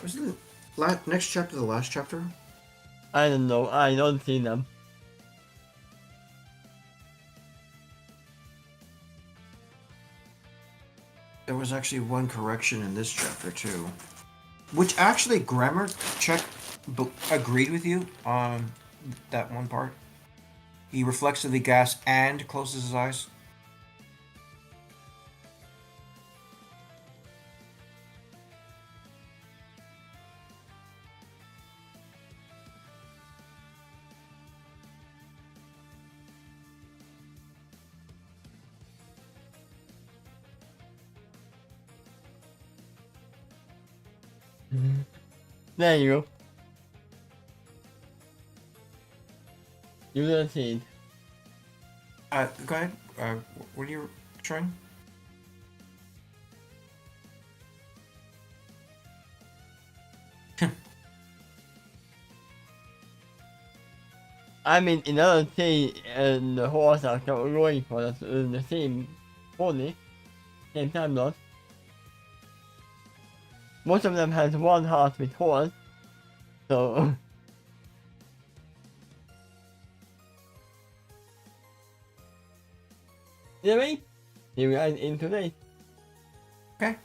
Wasn't the next chapter the last chapter? I don't know. I don't see them. There was actually one correction in this chapter too, which actually grammar check agreed with you on that one part. He reflexively gasps and closes his eyes. There you go. You don't see it. Go ahead. What are you trying? I mean, in other say, the horse are going for the same pony, same time lot. Most of them has one heart with horse, so. Anyway, see you guys in today. Okay.